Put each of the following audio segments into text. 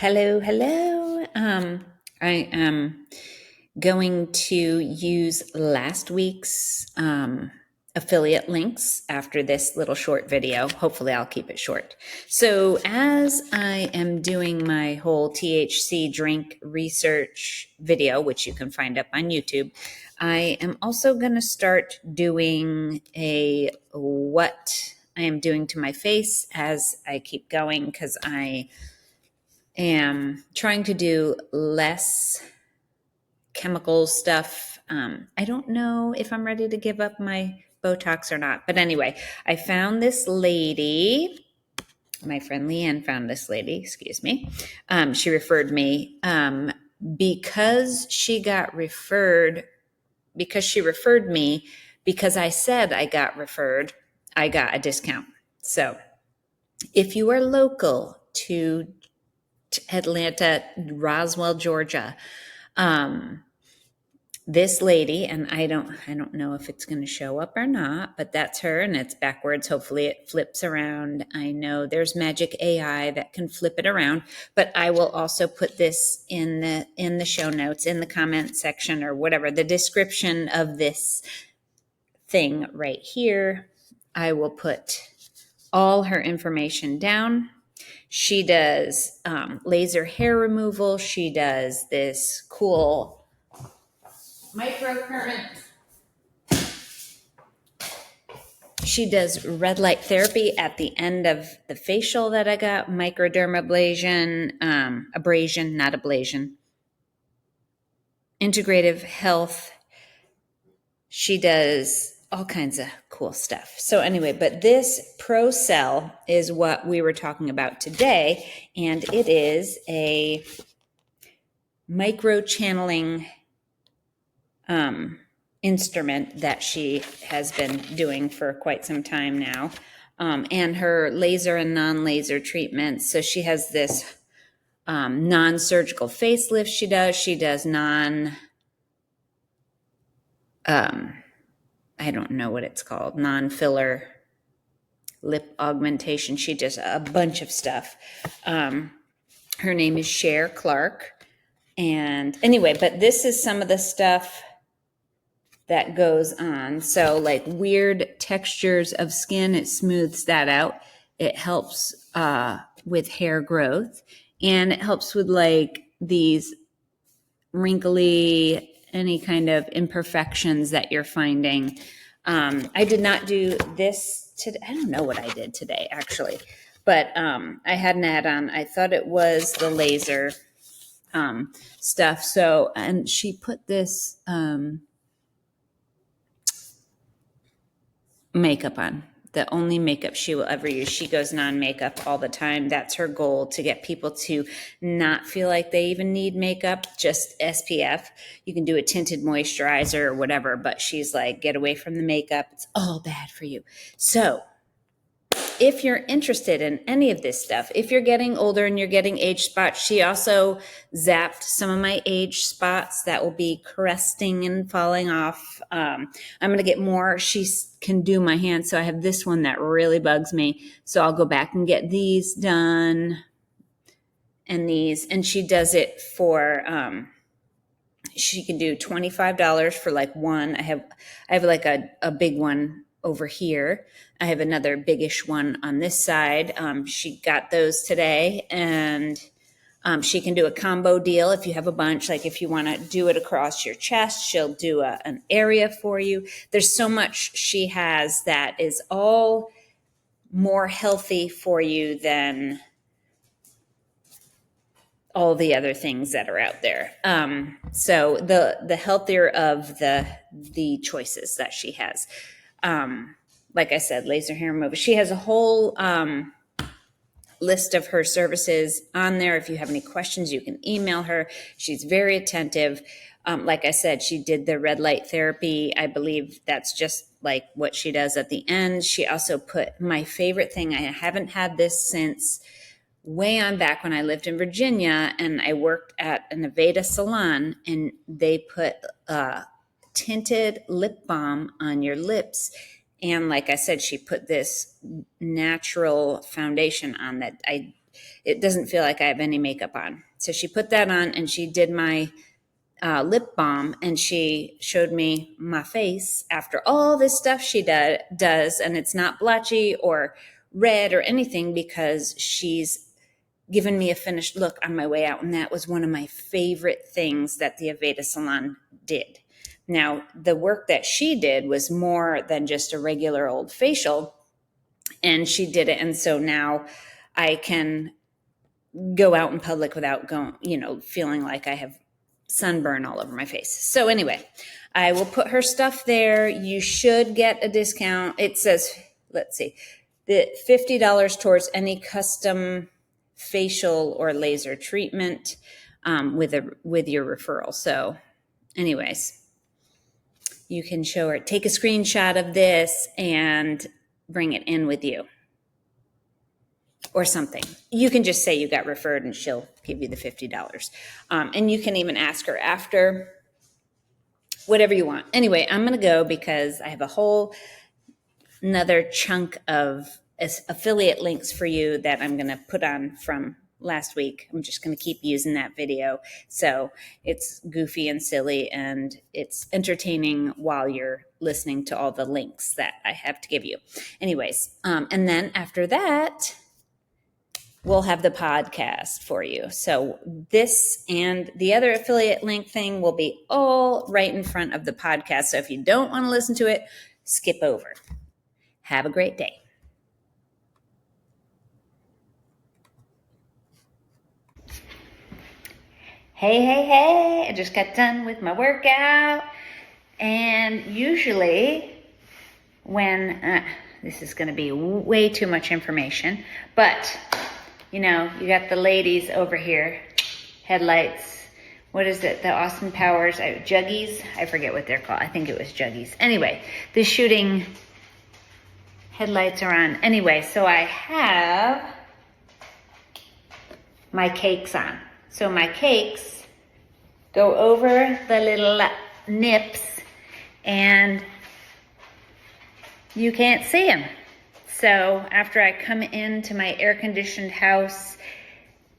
Hello. I am going to use last week's affiliate links after this little short video. Hopefully I'll keep it short. So as I am doing my whole THC drink research video, which you can find up on YouTube, I am also going to start doing a what I am doing to my face as I keep going, because I am trying to do less chemical stuff. I don't know if I'm ready to give up my Botox or not. But anyway, I found this lady. My friend Leanne found this lady, excuse me. She referred me because she referred me because I said I got referred, I got a discount. So if you are local to Atlanta, Roswell, Georgia, this lady, and I don't know if it's going to show up or not, but that's her, and it's backwards. Hopefully it flips around. I know there's magic AI that can flip it around, but I will also put this in the show notes, in the comment section, or whatever, the description of this thing right here. I will put all her information down. She does laser hair removal. She does this cool microcurrent. She does red light therapy at the end of the facial that I got, microdermabrasion, abrasion, not ablation. Integrative health. She does all kinds of cool stuff. So anyway, but this Pro Cell is what we were talking about today, and it is a micro channeling instrument that she has been doing for quite some time now, and her laser and non-laser treatments. So she has this non-surgical facelift she does I don't know what it's called, non-filler lip augmentation. She does a bunch of stuff. Her name is Cher Clark. And anyway, but this is some of the stuff that goes on. So like weird textures of skin, it smooths that out. It helps with hair growth, and it helps with like these wrinkly, any kind of imperfections that you're finding. I did not do this today. I don't know what I did today, actually, but I had an add-on. I thought it was the laser stuff. So, and she put this makeup on. The only makeup she will ever use. She goes non-makeup all the time. That's her goal, to get people to not feel like they even need makeup, just SPF. You can do a tinted moisturizer or whatever, but she's like, get away from the makeup. It's all bad for you. So if you're interested in any of this stuff, if you're getting older and you're getting age spots, she also zapped some of my age spots that will be cresting and falling off. I'm going to get more. She can do my hands. So I have this one that really bugs me. So I'll go back and get these done, and these. And she does it for, she can do $25 for like one. I have like a big one over here. I have another biggish one on this side. She got those today, and she can do a combo deal if you have a bunch. Like if you want to do it across your chest, she'll do an area for you. There's so much she has that is all more healthy for you than all the other things that are out there. So the healthier of the choices that she has. Like I said, laser hair removal. She has a whole list of her services on there. If you have any questions, you can email her. She's very attentive. Like I said, she did the red light therapy. I believe that's just like what she does at the end. She also put my favorite thing. I haven't had this since way on back when I lived in Virginia, and I worked at an Aveda salon, and they put tinted lip balm on your lips. And like I said, she put this natural foundation on that. it doesn't feel like I have any makeup on. So she put that on, and she did my lip balm, and she showed me my face after all this stuff she does, and it's not blotchy or red or anything because she's given me a finished look on my way out. And that was one of my favorite things that the Aveda salon did. Now, the work that she did was more than just a regular old facial, and she did it. And so now I can go out in public without feeling like I have sunburn all over my face. So anyway, I will put her stuff there. You should get a discount. It says, let's see, the $50 towards any custom facial or laser treatment with your referral. So anyways, you can show her, take a screenshot of this and bring it in with you or something. You can just say you got referred and she'll give you the $50. And you can even ask her after, whatever you want. Anyway, I'm going to go because I have a whole another chunk of affiliate links for you that I'm going to put on from last week. I'm just going to keep using that video. So it's goofy and silly, and it's entertaining while you're listening to all the links that I have to give you. Anyways, and then after that, we'll have the podcast for you. So this and the other affiliate link thing will be all right in front of the podcast. So if you don't want to listen to it, skip over. Have a great day. Hey, I just got done with my workout. And usually when, this is going to be way too much information, but you got the ladies over here, headlights, what is it, the Austin Powers, juggies, I forget what they're called, I think it was juggies. Anyway, the shooting headlights are on. Anyway, so I have my cakes on. So my cakes go over the little nips and you can't see them. So after I come into my air-conditioned house,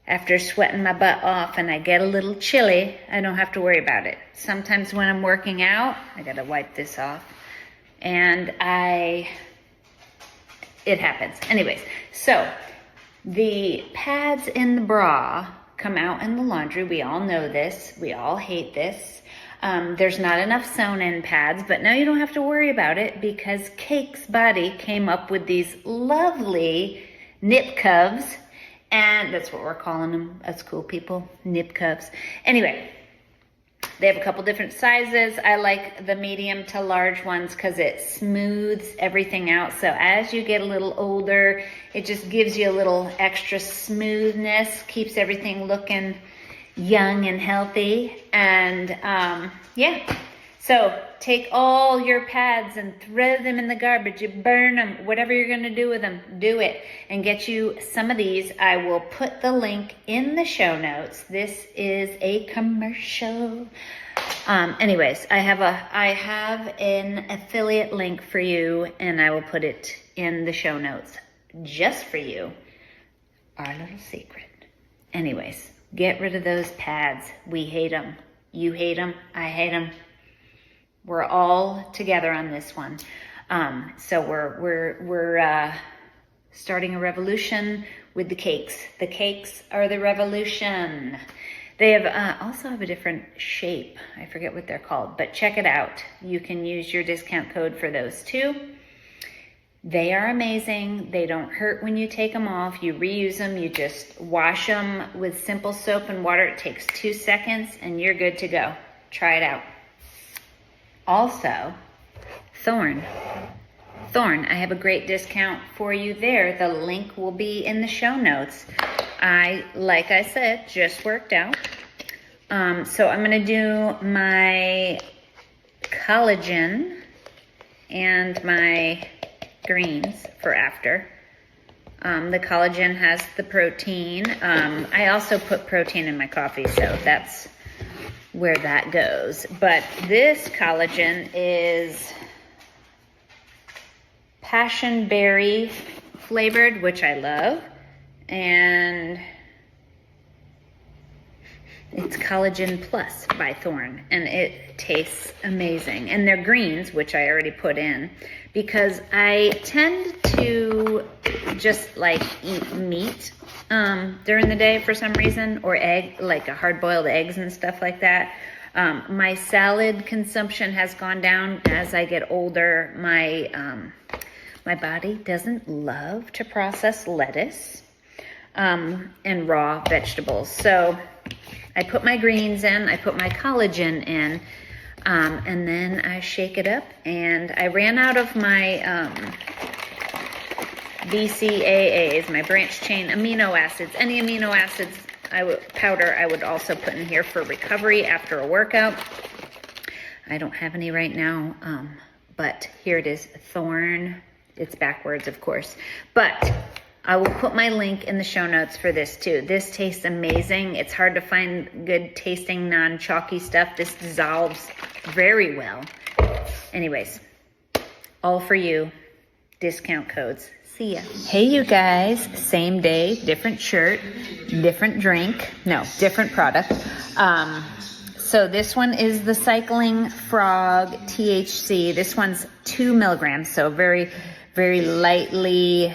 after sweating my butt off and I get a little chilly, I don't have to worry about it. Sometimes when I'm working out, I gotta wipe this off, and it happens. Anyways, so the pads in the bra come out in the laundry. We all know this. We all hate this. There's not enough sewn-in pads, but now you don't have to worry about it because Cake's Body came up with these lovely nip covs, and that's what we're calling them. That's cool, people. Nip covs. Anyway, they have a couple different sizes. I like the medium to large ones because it smooths everything out. So as you get a little older, it just gives you a little extra smoothness, keeps everything looking young and healthy. And yeah, so take all your pads and throw them in the garbage. You burn them, whatever you're going to do with them, do it. And get you some of these. I will put the link in the show notes. This is a commercial. Anyways, I have an affiliate link for you, and I will put it in the show notes just for you. Our little secret. Anyways, get rid of those pads. We hate them. You hate them. I hate them. We're all together on this one. So we're starting a revolution with the cakes. The cakes are the revolution. They also have a different shape. I forget what they're called, but check it out. You can use your discount code for those too. They are amazing. They don't hurt when you take them off. You reuse them. You just wash them with simple soap and water. It takes 2 seconds and you're good to go. Try it out. Also, Thorn, I have a great discount for you there. The link will be in the show notes. Like I said, just worked out. So I'm going to do my collagen and my greens for after. The collagen has the protein. I also put protein in my coffee, so that's where that goes. But this collagen is passion berry flavored, which I love. and it's Collagen Plus by Thorne, and it tastes amazing. And they're greens, which I already put in, because I tend to just like eat meat during the day for some reason, or egg, like a hard-boiled eggs and stuff like that. My salad consumption has gone down as I get older. My body doesn't love to process lettuce and raw vegetables. So I put my greens in, I put my collagen in, and then I shake it up. And I ran out of my BCAAs, my branch chain amino acids. Any amino acids powder I would also put in here for recovery after a workout. I don't have any right now, but here it is, Thorne. It's backwards, of course, but I will put my link in the show notes for this too. This tastes amazing. It's hard to find good tasting non-chalky stuff. This dissolves very well. Anyways, all for you. Discount codes. See ya. Hey, you guys. Same day, different shirt, different drink. No, different product. So this one is the Cycling Frog THC. This one's 2 milligrams, so very, very lightly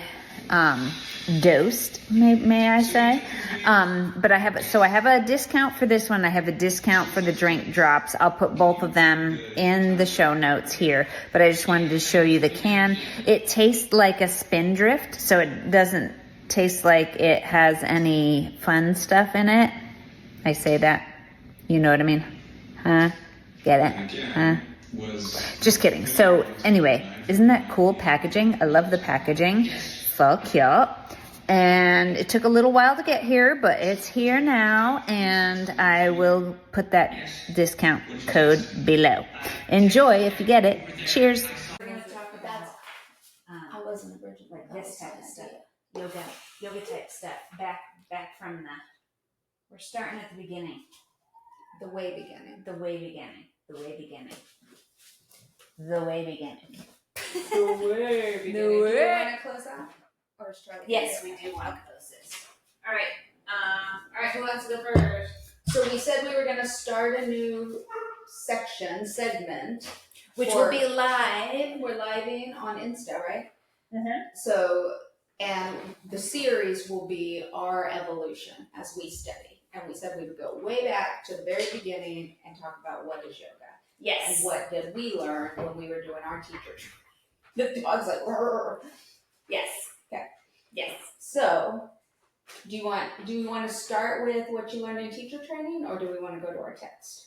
dosed, may I say. But I have a discount for this one. I have a discount for the drink drops. I'll put both of them in the show notes here, but I just wanted to show you the can. It tastes like a Spindrift, so it doesn't taste like it has any fun stuff in it. I say that. You know what I mean? Huh? Get it? Huh? Just kidding. So anyway, isn't that cool packaging? I love the packaging. Fuck yeah. And it took a little while to get here, but it's here now, and I will put that discount code below. Enjoy if you get it. Cheers. We're going to talk about I wasn't a virgin. like this type of stuff. Yoga type stuff. Back from we're starting at the beginning. The way beginning. The way beginning. The way beginning. The way beginning. The way beginning. Do you want to close out? Or try to Yes, we do want to close this. All right, who wants to go first? So we said we were going to start a new segment. Which will be live. We're living on Insta, right? Mm-hmm. So, and the series will be our evolution as we study. And we said we would go way back to the very beginning and talk about what is yoga. Yes. And what did we learn when we were doing our teacher training? The dog's like, rrr. Yes. Okay. Yes. So, do you want to start with what you learned in teacher training, or do we want to go to our text?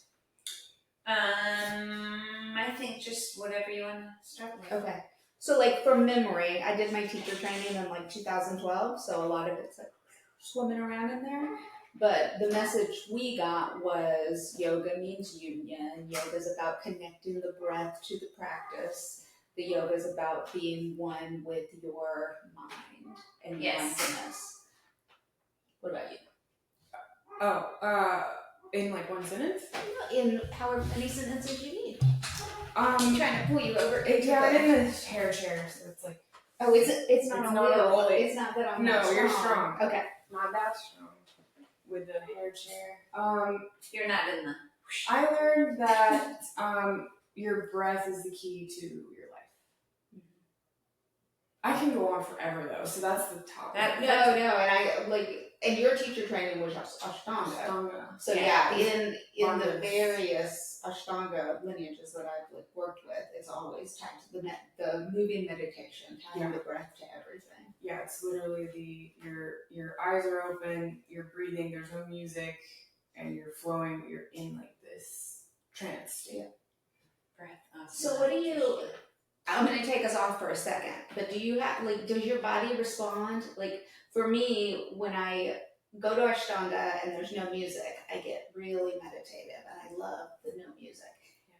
I think just whatever you want to start with. Okay. So, like, from memory, I did my teacher training in like 2012, so a lot of it's like swimming around in there. But the message we got was yoga means union. Yoga is about connecting the breath to the practice. The yoga is about being one with your mind and your mindfulness. What about you? In like one sentence? In however many sentences you need. I'm trying to pull you over. I'm in the hair chair, so it's like. Oh, it's not on not wheel. rolling. It's not that I'm No, not strong. you're strong. Okay. Not that strong. With the hair chair. You're not in the. I learned that your breath is the key to your life. I can go on forever though, so that's the top. And your teacher training was Ashtanga. So in the various Ashtanga lineages that I've like worked with, it's always tied to the moving meditation, tying the breath to everything. Yeah, it's literally your eyes are open, you're breathing, there's no music, and you're flowing. You're in like this trance state. Breath. So what do you? I'm going to take us off for a second, but do you have does your body respond? Like for me, when I go to Ashtanga and there's no music, I get really meditative and I love the no music.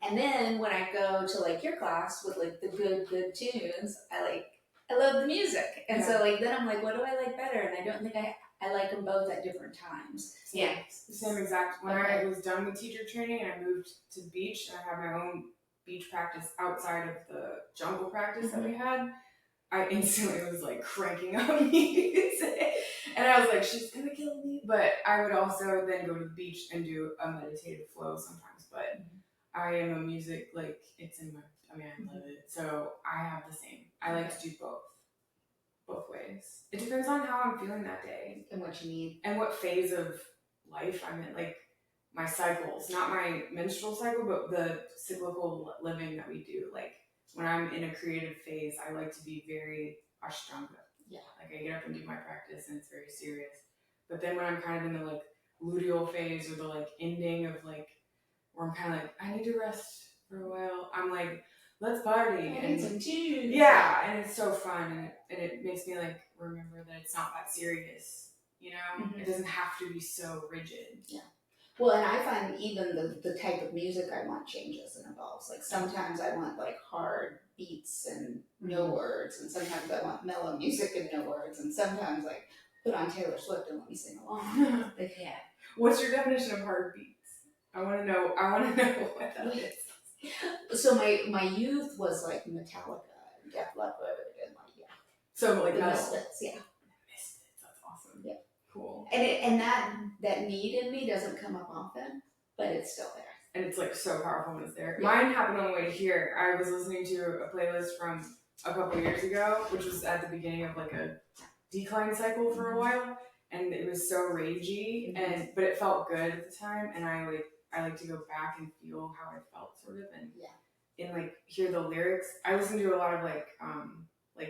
And then when I go to like your class with like the good tunes, I love the music. And so like then I'm like, what do I like better? And I don't think I like them both at different times. Yeah. Same exact. When I was done with teacher training and I moved to the beach and I had my own beach practice outside of the jungle practice that we had, I instantly was like cranking up music. And I was like, she's gonna kill me. But I would also then go to the beach and do a meditative flow sometimes. But I am a music, like, it's in my, I mean, I love it. So I have the same. I like to do both ways. It depends on how I'm feeling that day. And what you need. And what phase of life I'm in. Like, my cycles, not my menstrual cycle, but the cyclical living that we do. Like, when I'm in a creative phase, I like to be very Ashtanga. Yeah. Like, I get up and do my practice and it's very serious. But then when I'm kind of in the like luteal phase or the like ending of like, where I'm kind of like, I need to rest for a while, I'm like, let's party. And some tunes. Yeah, and it's so fun, and it makes me like remember that it's not that serious, you know? It doesn't have to be so rigid. Yeah. Well, and I find even the type of music I want changes and evolves. Like sometimes I want like hard beats and no words, and sometimes I want mellow music and no words, and sometimes like put on Taylor Swift and let me sing along. But yeah. What's your definition of hard beats? I want to know what that is. So my youth was like Metallica and Def Leppard and like So like the metal. Misfits, yeah. Misfits, that's awesome. Yeah. Cool. And that need in me doesn't come up often, but it's still there. And it's like so powerful when it's there. Yeah. Mine happened on the way here. I was listening to a playlist from a couple of years ago, which was at the beginning of like a decline cycle for a while, and it was so ragey, but it felt good at the time, and I like to go back and feel how I felt sort of, and like hear the lyrics. I listen to a lot of like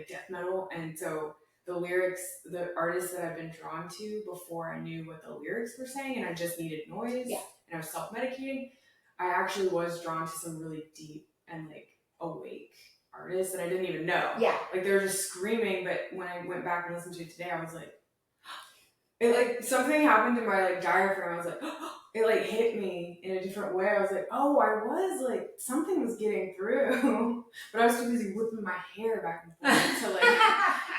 death metal, and so the lyrics, the artists that I've been drawn to before I knew what the lyrics were saying, and I just needed noise, and I was self-medicating, I actually was drawn to some really deep and like awake artists that I didn't even know. Yeah. Like they were just screaming, but when I went back and listened to it today, I was like, it like something happened to my like diaphragm. I was like, it like hit me in a different way. I was like, oh, I was like, something was getting through, but I was too busy whipping my hair back and forth to like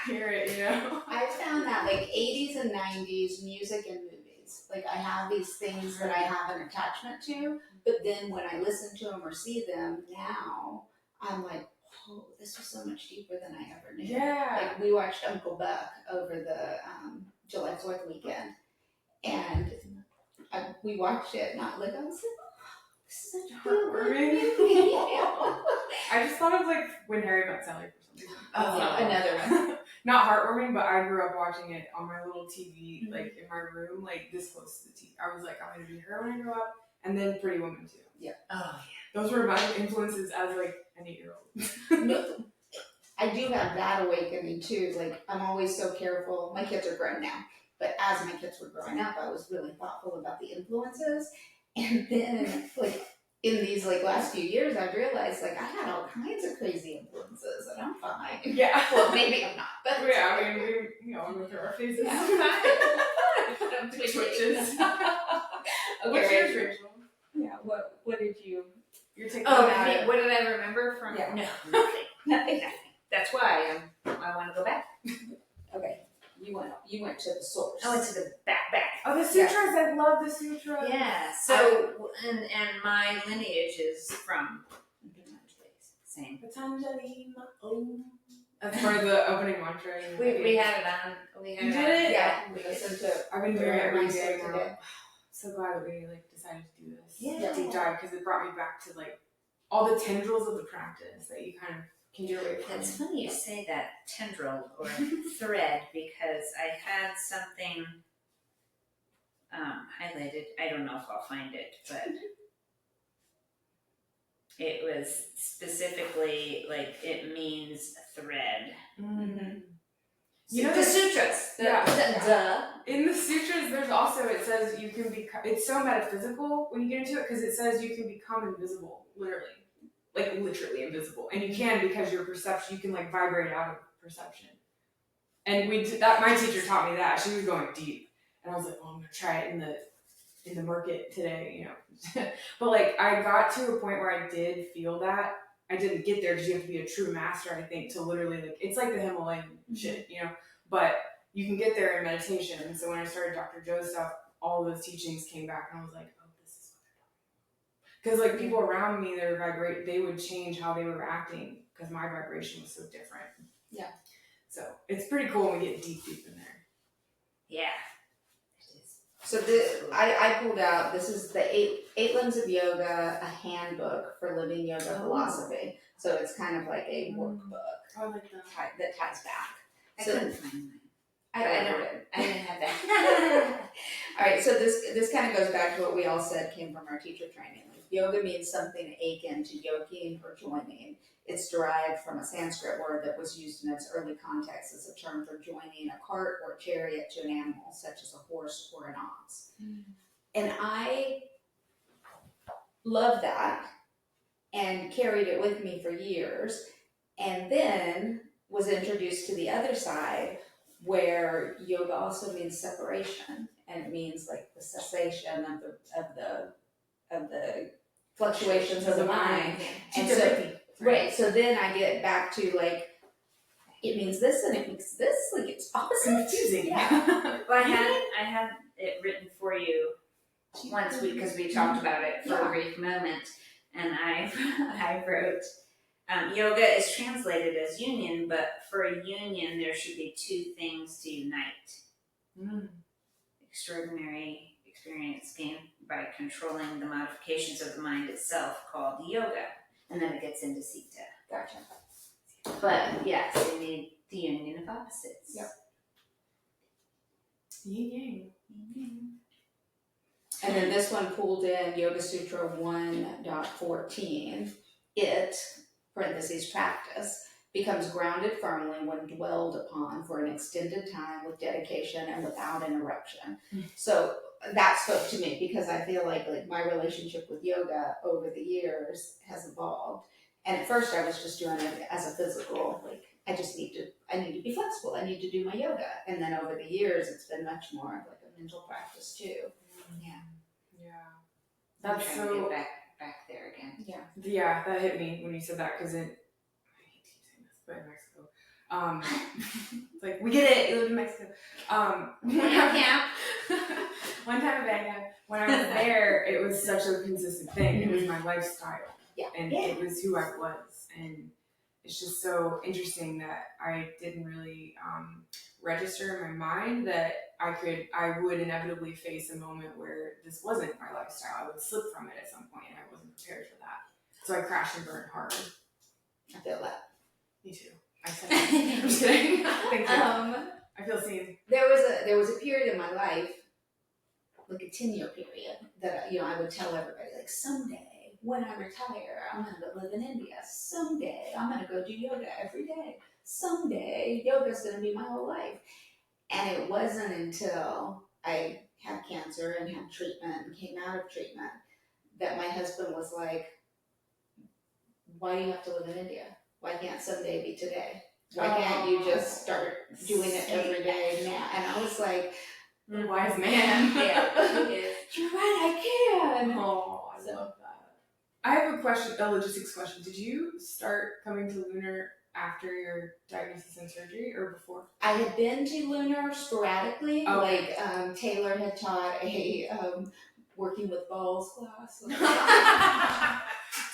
hear it, you know? I found that like 80s and 90s music and movies, like I have these things that I have an attachment to, but then when I listen to them or see them now, I'm like, oh, this was so much deeper than I ever knew. Yeah. Like we watched Uncle Buck over the July 4th weekend, and we watched it, not like I was like, oh, this is such a heartwarming. I just thought of like When Harry Met Sally for some reason. Oh, another one. Not heartwarming, but I grew up watching it on my little TV, like in my room, like this close to the TV. I was like, I'm gonna be her when I grow up, and then Pretty Woman too. Yeah. Oh Those were my influences as like an 8-year-old. No, I do have that awakening too. Like I'm always so careful. My kids are grown now, but as my kids were growing up, I was really thoughtful about the influences. And then like in these like last few years, I've realized like I had all kinds of crazy influences, and I'm fine. Yeah. Well, maybe I'm not, but yeah, I mean, we all go through our phases. yeah, I'm fine. I'm Twitches. Okay, What's yours, Rachel? Yeah. What did you? You're taking Oh, that. what did I remember from? Yeah. No, nothing. That's why I want to go back. Okay. You went to the source. I went to the back. Oh, the sutras! I love the sutras. Yeah. So and my lineage is from same. Patanjali Om. That's part of the opening mantra. We had it on. We had You it did on. it? Yeah, we listened to. I've been doing it every day Today. now. So glad that we like decided to do this. Yeah. Deep dive, because it brought me back to like all the tendrils of the practice that you kind of can get away from. It's funny you say that, tendril or thread, because I had something highlighted. I don't know if I'll find it, but it was specifically like it means thread. Mm-hmm. You know the sutras. In the sutras, there's also, it says you can become, it's so metaphysical when you get into it, because it says you can become invisible, literally. Like literally invisible. And you can, because your perception, you can like vibrate out of perception. And my teacher taught me that. She was going deep. And I was like, well, I'm going to try it in the market today, you know. But like, I got to a point where I did feel that. I didn't get there because you have to be a true master, I think, to literally like, it's like the Himalayan shit, you know, but you can get there in meditation. And so when I started Dr. Joe's stuff, all those teachings came back, and I was like, oh, this is what they're talking about. Because like people around me, they would change how they were acting because my vibration was so different. Yeah. So it's pretty cool when we get deep in there. Yeah. So I pulled out, this is the eight limbs of yoga, a handbook for living yoga philosophy. So it's kind of like a workbook I like that. that ties back. I So couldn't find mine. I didn't have that. All right, so this kind of goes back to what we all said came from our teacher training. Like, yoga means something akin to yoking or joining. It's derived from a Sanskrit word that was used in its early context as a term for joining a cart or chariot to an animal, such as a horse or an ox. And I love that and carried it with me for years, and then was introduced to the other side where yoga also means separation, and it means like the cessation of the fluctuations of the mind. And so, right, so then I get back to like, it means this and it means this, like it's opposite. Confusing. Yeah. Well, I had it written for you once because we talked about it for a brief moment, and I wrote, yoga is translated as union, but for a union there should be two things to unite. Extraordinary experience gained by controlling the modifications of the mind itself, called yoga, and then it gets into sita. Gotcha. But yes, you need the union of opposites. Yep. Yin And then this one pulled in Yoga Sutra 1.14. It, parentheses, practice, becomes grounded firmly when dwelled upon for an extended time with dedication and without interruption. So that spoke to me because I feel like my relationship with yoga over the years has evolved. And at first I was just doing it as a physical, like I need to be flexible. I need to do my yoga. And then over the years, it's been much more of like a mental practice too. Yeah. I'm That's trying so. to get back there again. Yeah, that hit me when you said that because I hate to keep saying this, but in Mexico, it's like we get it. You live in Mexico. One time in Baghdad, when I was there, it was such a consistent thing. It was my lifestyle, and it was who I was, and it's just so interesting that I didn't really register in my mind that I would inevitably face a moment where this wasn't my lifestyle. I would slip from it at some point, and I wasn't prepared for that. So I crashed and burned hard. I feel that. Me too. I said that. I'm just kidding. Thank you. I feel seen. There was a period in my life, like a 10-year period, that I would tell everybody, like, someday when I retire, I'm gonna go live in India. Someday I'm gonna go do yoga every day. Someday yoga's gonna be my whole life. And it wasn't until I had cancer and had treatment and came out of treatment that my husband was like, why do you have to live in India? Why can't someday be today? Why can't you just start doing it every day now? And I was like, the wise man. You're right, I can. Oh, I love that. I have a logistics question. Did you start coming to Lunar after your diagnosis and surgery or before? I had been to Lunar sporadically. Okay. Like Taylor had taught a working with balls class.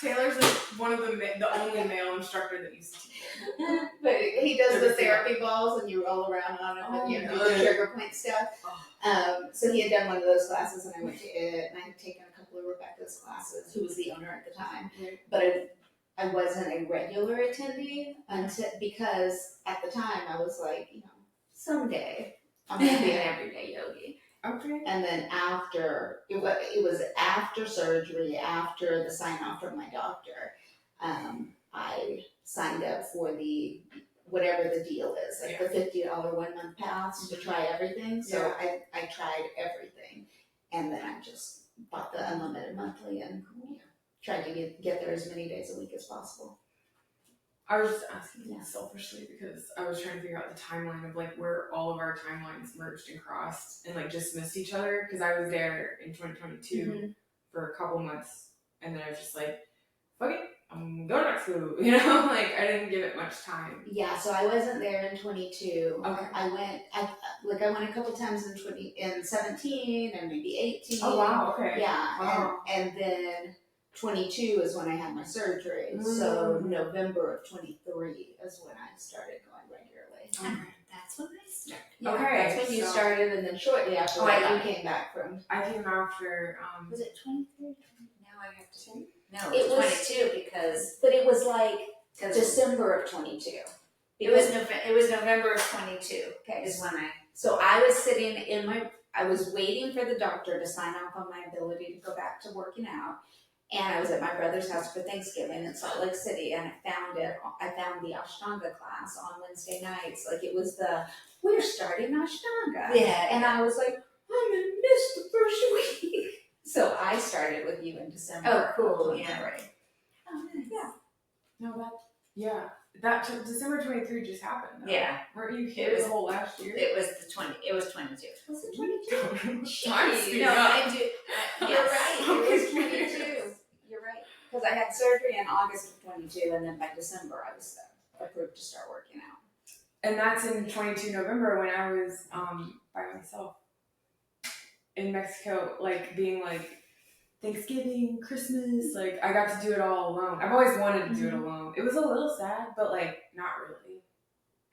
Taylor's like one of the only male instructor that used to teach it. But he does the therapy balls and you roll around on it and do the trigger point stuff. So he had done one of those classes and I went to it, and I had taken a couple of Rebecca's classes, who was the owner at the time. Right. But I wasn't a regular attendee because at the time I was like, someday I'm going to be an everyday yogi. Okay. And then after, it was after surgery, after the sign off from my doctor, I signed up for whatever the deal is, like the $50 1 month pass to try everything. So I tried everything, and then I just bought the unlimited monthly and tried to get there as many days a week as possible. I was just asking selfishly because I was trying to figure out the timeline of like where all of our timelines merged and crossed and like just missed each other, because I was there in 2022 for a couple months, and then I was just like, fuck it, I'm going to Mexico, like I didn't give it much time. Yeah, so I wasn't there in 22. Okay. I went a couple times in 17 and maybe 18. Oh wow, okay. Yeah, wow. and then 22 is when I had my surgery. So November of 23 is when I started going regularly. Okay. That's when I started. Yeah, Okay, that's when you so- started, and then shortly after Oh, I that, got you came back from. I came after, Was it 23? Now I have to. No, It it was was- 22 because But it was like because December of 22. it was November of 22 Okay, is when I. so I was sitting I was waiting for the doctor to sign off on my ability to go back to working out. And I was at my brother's house for Thanksgiving in Salt Lake City, and I found the Ashtanga class on Wednesday nights. Like it was we're starting Ashtanga. Yeah. And I was like, I'm gonna miss the first week. So I started with you in December. Oh, cool, of yeah. 23. Oh, nice. Yeah. no, that December 23 just happened. Though. Yeah. Weren't you It here was- the whole last year? It was the 20. It was 22. Was it 22? Time Jeez, speed No, up. I do. You're Yes. right. It was 22. You're right. Because I had surgery in August of 22, and then by December I was approved to start working out. And that's in 22 November when I was by myself in Mexico, like being like Thanksgiving, Christmas, like I got to do it all alone. I've always wanted to do it alone. It was a little sad, but like not really.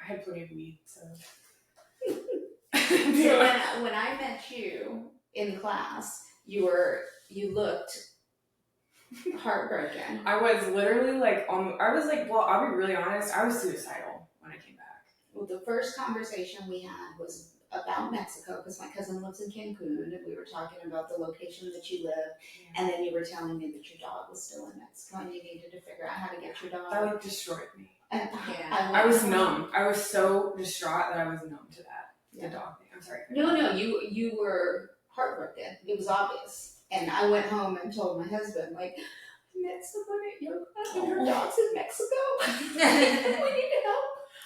I had plenty of weed, so. So when I met you in class, you looked heartbroken. I was literally like, well, I'll be really honest, I was suicidal when I came back. Well, the first conversation we had was about Mexico because my cousin lives in Cancun, and we were talking about the location that you live, and then you were telling me that your dog was still in Mexico and you needed to figure out how to get your dog. That like destroyed me. And Yeah. I was numb. I was so distraught that I was numb to that. Yeah. The dog thing. I'm sorry. No, you were heartbroken. It was obvious. And I went home and told my husband, like, I met someone at yoga and her dog's in Mexico. We need help.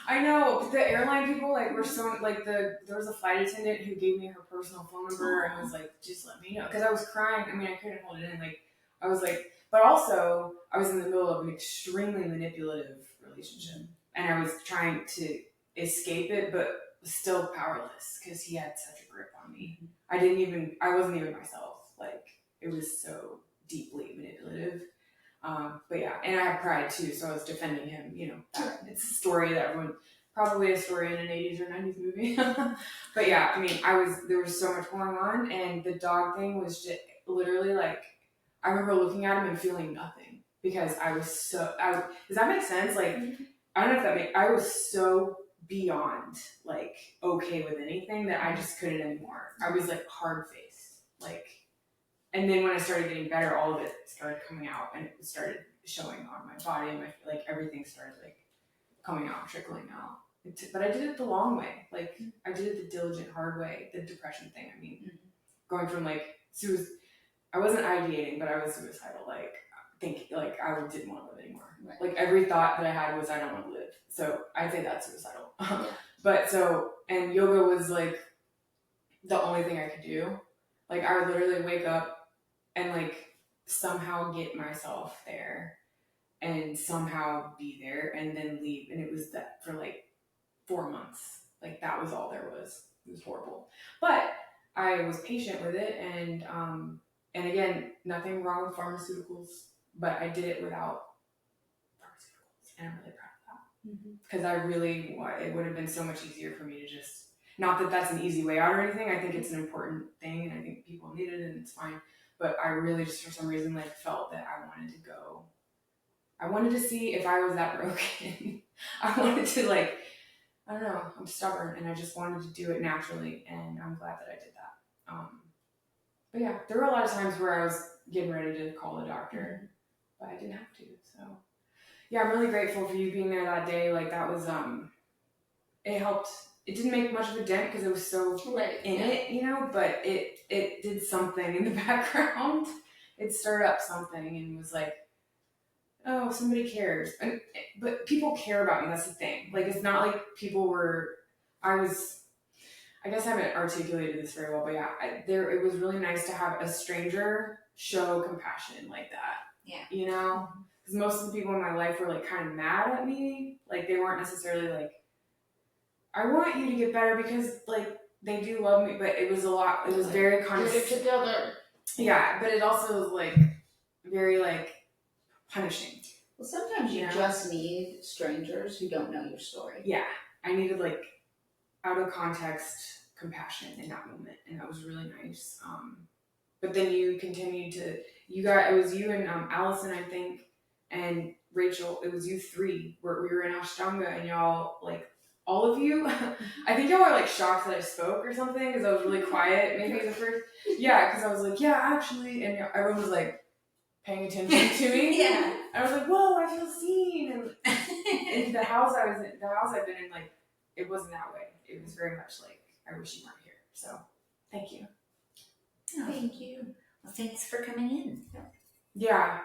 I know the airline people like were so like there was a flight attendant who gave me her personal phone number and was like, just let me know, because I was crying. I mean, I couldn't hold it in. Like I was like, but also I was in the middle of an extremely manipulative relationship, and I was trying to escape it, but was still powerless because he had such a grip on me. I wasn't even myself. Like it was so deeply manipulative. But yeah, and I have pride too, so I was defending him. You know, it's a story that probably a story in an 80s or 90s movie. But yeah, I mean, there was so much going on, and the dog thing was just literally like, I remember looking at him and feeling nothing because does that make sense? Like, I don't know if I was so beyond like okay with anything that I just couldn't anymore. I was like hard faced, like. And then when I started getting better, all of it started coming out, and it started showing on my body, and like everything started like coming out, trickling out. But I did it the long way. Like I did it the diligent, hard way. The depression thing. I mean, going from like I wasn't ideating, but I was suicidal. Like thinking like I didn't want to live anymore. Right. Like every thought that I had was I don't want to live. So I'd say that's suicidal. But and yoga was like the only thing I could do. Like I would literally wake up and like somehow get myself there and somehow be there and then leave. And it was that for like 4 months. Like that was all there was. It was horrible. But I was patient with it, and again, nothing wrong with pharmaceuticals, but I did it without pharmaceuticals, and I'm really proud of that. Because it would have been so much easier for me to just, not that that's an easy way out or anything, I think it's an important thing, and I think people need it, and it's fine. But I really just, for some reason, like felt that I wanted to go. I wanted to see if I was that broken. I wanted to like, I don't know, I'm stubborn, and I just wanted to do it naturally, and I'm glad that I did that. But yeah, there were a lot of times where I was getting ready to call the doctor, but I didn't have to. So yeah, I'm really grateful for you being there that day. Like that was, it helped. It didn't make much of a dent because it was so in it, you know, but it did something in the background. It stirred up something and was like, oh, somebody cares. But people care about me, that's the thing. Like, it's not like people were, I guess I haven't articulated this very well, but yeah, it was really nice to have a stranger show compassion like that. Yeah. You know? Because most of the people in my life were like kind of mad at me. Like, they weren't necessarily like, I want you to get better because like they do love me, but it was very together. Yeah, but it also was like very like punishing. Well, sometimes you Yeah. just need strangers who don't know your story. Yeah, I needed like out of context compassion in that moment, and that was really nice. But then you continued to, it was you and Allison, I think, and Rachel. It was you three where we were in Ashtanga, and y'all, like, all of you, I think y'all were like shocked that I spoke or something because I was really quiet. Maybe the first, yeah, because I was like, yeah, actually, and everyone was like paying attention to me. Yeah. I was like, whoa, I feel seen, and in the house I've been in, like, it wasn't that way. It was very much like, I wish you weren't here. So, thank you. Oh, thank you. Well, thanks for coming in. Yeah,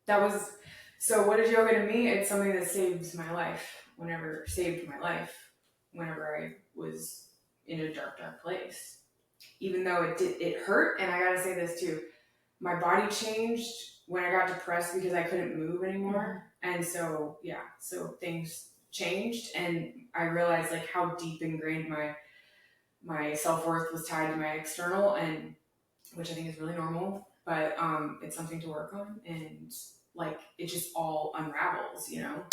that was, so what is yoga to me? It's something that saved my life whenever I was in a dark, dark place. Even though it hurt, and I gotta say this too, my body changed when I got depressed because I couldn't move anymore. And so, yeah, so things changed, and I realized like how deep ingrained my self-worth was tied to my external, and which I think is really normal, but it's something to work on, and like it just all unravels, you know.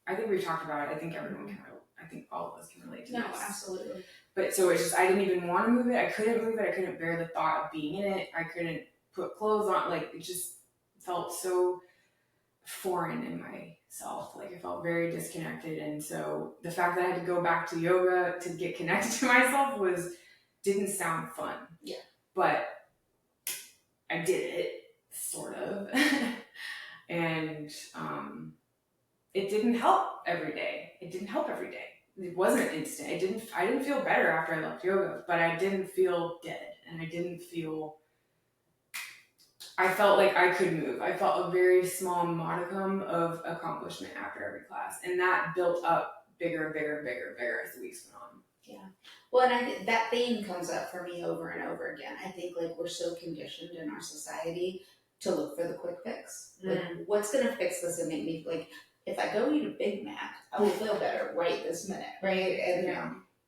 I think we've talked about it. I think everyone can. I think all of us can relate to this. No, absolutely. But so it's just, I didn't even want to move it. I couldn't move it. I couldn't bear the thought of being in it. I couldn't put clothes on. Like, it just felt so foreign in myself. Like, I felt very disconnected. And so the fact that I had to go back to yoga to get connected to myself didn't sound fun. Yeah. But I did it, sort of. And it didn't help every day. It wasn't instant. I didn't feel better after I left yoga, but I didn't feel dead, and I felt like I could move. I felt a very small modicum of accomplishment after every class, and that built up bigger and bigger and bigger and bigger as the weeks went on. Yeah. Well, and I think that theme comes up for me over and over again. I think like we're so conditioned in our society to look for the quick fix. Like, what's going to fix this and make me, like, if I go eat a Big Mac, I will feel better right this minute, right?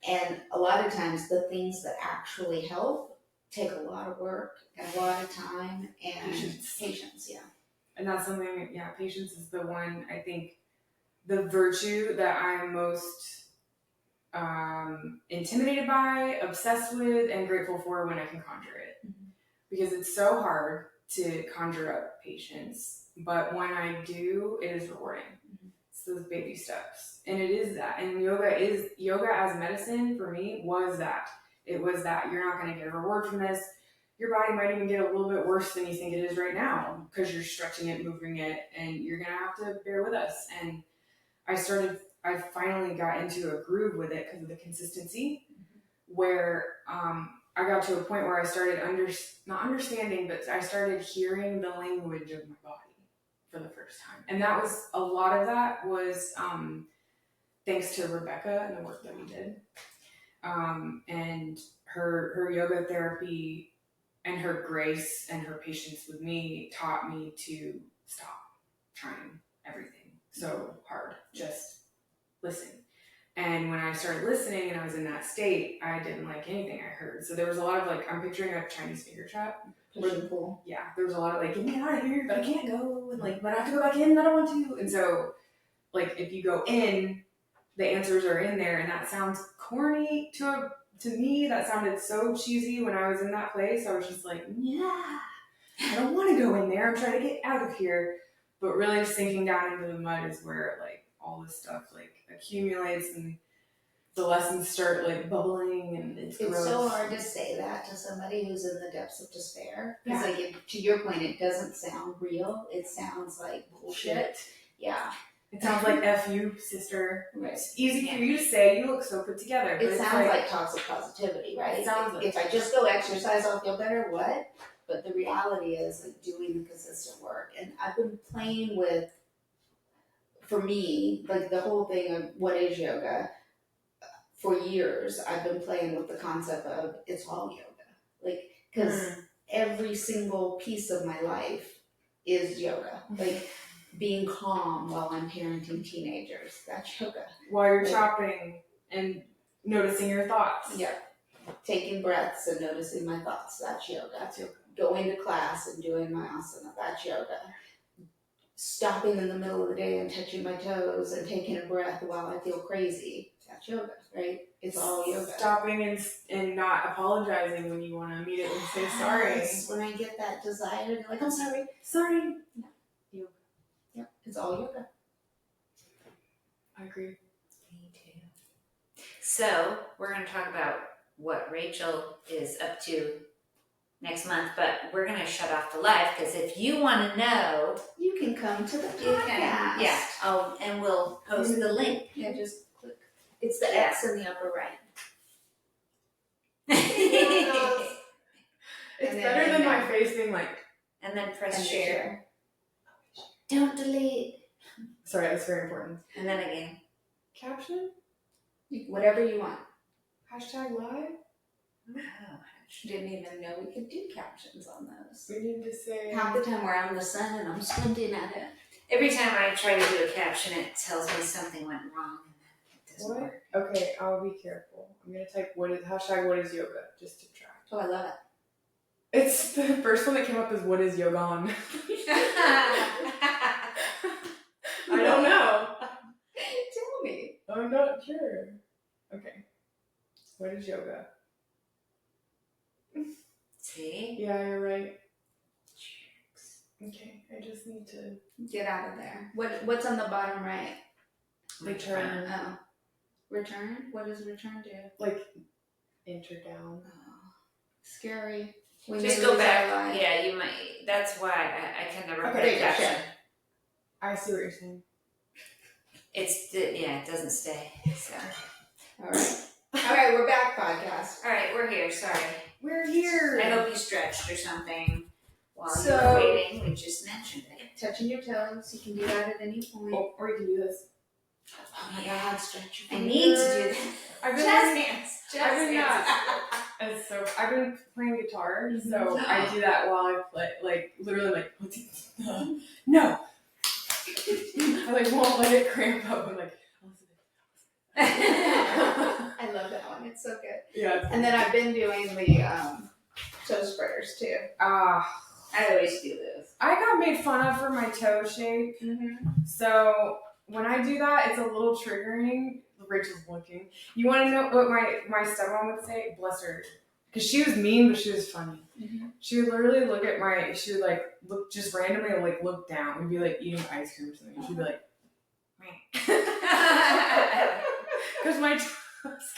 And a lot of times the things that actually help take a lot of work and a lot of time and patience, yeah. And that's something, yeah, patience is the one, I think, the virtue that I'm most intimidated by, obsessed with, and grateful for when I can conjure it. Mm-hmm. Because it's so hard to conjure up patience, but when I do, it is rewarding. Mm-hmm. It's those baby steps, and it is that. And yoga as medicine for me was that. It was that you're not going to get a reward from this. Your body might even get a little bit worse than you think it is right now because you're stretching it, moving it, and you're going to have to bear with us. And I finally got into a groove with it because of the consistency, where I got to a point where I started not understanding, but I started hearing the language of my body for the first time. And that was, a lot of that was thanks to Rebecca and the work that we did. And her yoga therapy and her grace and her patience with me taught me to stop trying everything so hard. Just listen. And when I started listening and I was in that state, I didn't like anything I heard. So there was a lot of like, I'm picturing a Chinese finger trap. Push and pull. Yeah, there was a lot of like, get me out of here, but I can't go. And like, but I have to go back in, but I don't want to. And so, like, if you go in, the answers are in there, and that sounds corny to me. That sounded so cheesy when I was in that place. I was just like, yeah, I don't want to go in there. I'm trying to get out of here. But really sinking down into the mud is where like all this stuff like accumulates, and the lessons start like bubbling, and it's gross. So hard to say that to somebody who's in the depths of despair. Because like, to your point, it doesn't sound real. It sounds like bullshit. Yeah. It sounds like F you, sister. Right. It's easy for you to say. You look so put together. It sounds like toxic positivity, right? It sounds like, if I just go exercise, I'll feel better. What? But the reality is like doing the consistent work. And I've been playing with, for me, like the whole thing of what is yoga. For years, I've been playing with the concept of it's all yoga. Like, because every single piece of my life is yoga. Like, being calm while I'm parenting teenagers, that's yoga. While you're shopping and noticing your thoughts. Yeah. Taking breaths and noticing my thoughts, that's yoga. That's yoga. Going to class and doing my asana, that's yoga. Stopping in the middle of the day and touching my toes and taking a breath while I feel crazy, That's yoga, right? It's all yoga. Stopping and not apologizing when you want to immediately say sorry. Yes, when I get that desire to be like, I'm sorry. Sorry. Yeah. Yoga. Yep, it's all yoga. I agree. Me too. So we're going to talk about what Rachel is up to next month, but we're going to shut off the live because if you want to know, You can come to the you podcast. can, and we'll post the link. Yeah, just click. It's the Yeah. X in the upper right. It's And better then- than my face being like. And then press And share. Don't delete. Sorry, that's very important. And then again. Caption? Whatever you want. Hashtag live? Oh, Didn't even know we could do captions on those. We need to say. Half the time we're out in the sun and I'm squinting at it. every time I try to do a caption, it tells me something went wrong. It doesn't What? work. Okay, I'll be careful. I'm gonna type hashtag what is yoga just to track. Oh, I love it. It's the first one that came up is what is yoga on? I don't know. Tell me. I'm not sure. Okay. What is yoga? See? Yeah, you're right. Okay, I just need to Get out of there. What's on the bottom right? return. Oh. Return? What does return do? Like enter down. Oh. Scary. We Just may go lose our back. life. Yeah, you might. That's why I can never put Okay, a caption. sure. I see what you're saying. It doesn't stay. So. All right, we're back, podcast. All right, we're here. Sorry. We're here. I hope you stretched or something while you So- were waiting. We just mentioned it. Touching your toes. You can do that at any point. Oh, or you can do this. Oh my God, stretch your I need to do fingers. that. I've Jazz been hands. I've been Jazz hands. I've been playing guitar, so I do that while I play. Like literally, like no. I like won't let it cramp up. I'm like. I love that one. It's so good. Yeah. And then I've been doing the toe spreaders too. I always do those. I got made fun of for my toe shape. Mm-hmm. So when I do that, it's a little triggering. Rachel's looking. You want to know what my stepmom would say? Bless her. Because she was mean, but she was funny. Mm-hmm. She would literally look at she would like look just randomly like look down. We'd be like eating ice cream or something. She'd be like, because my toes.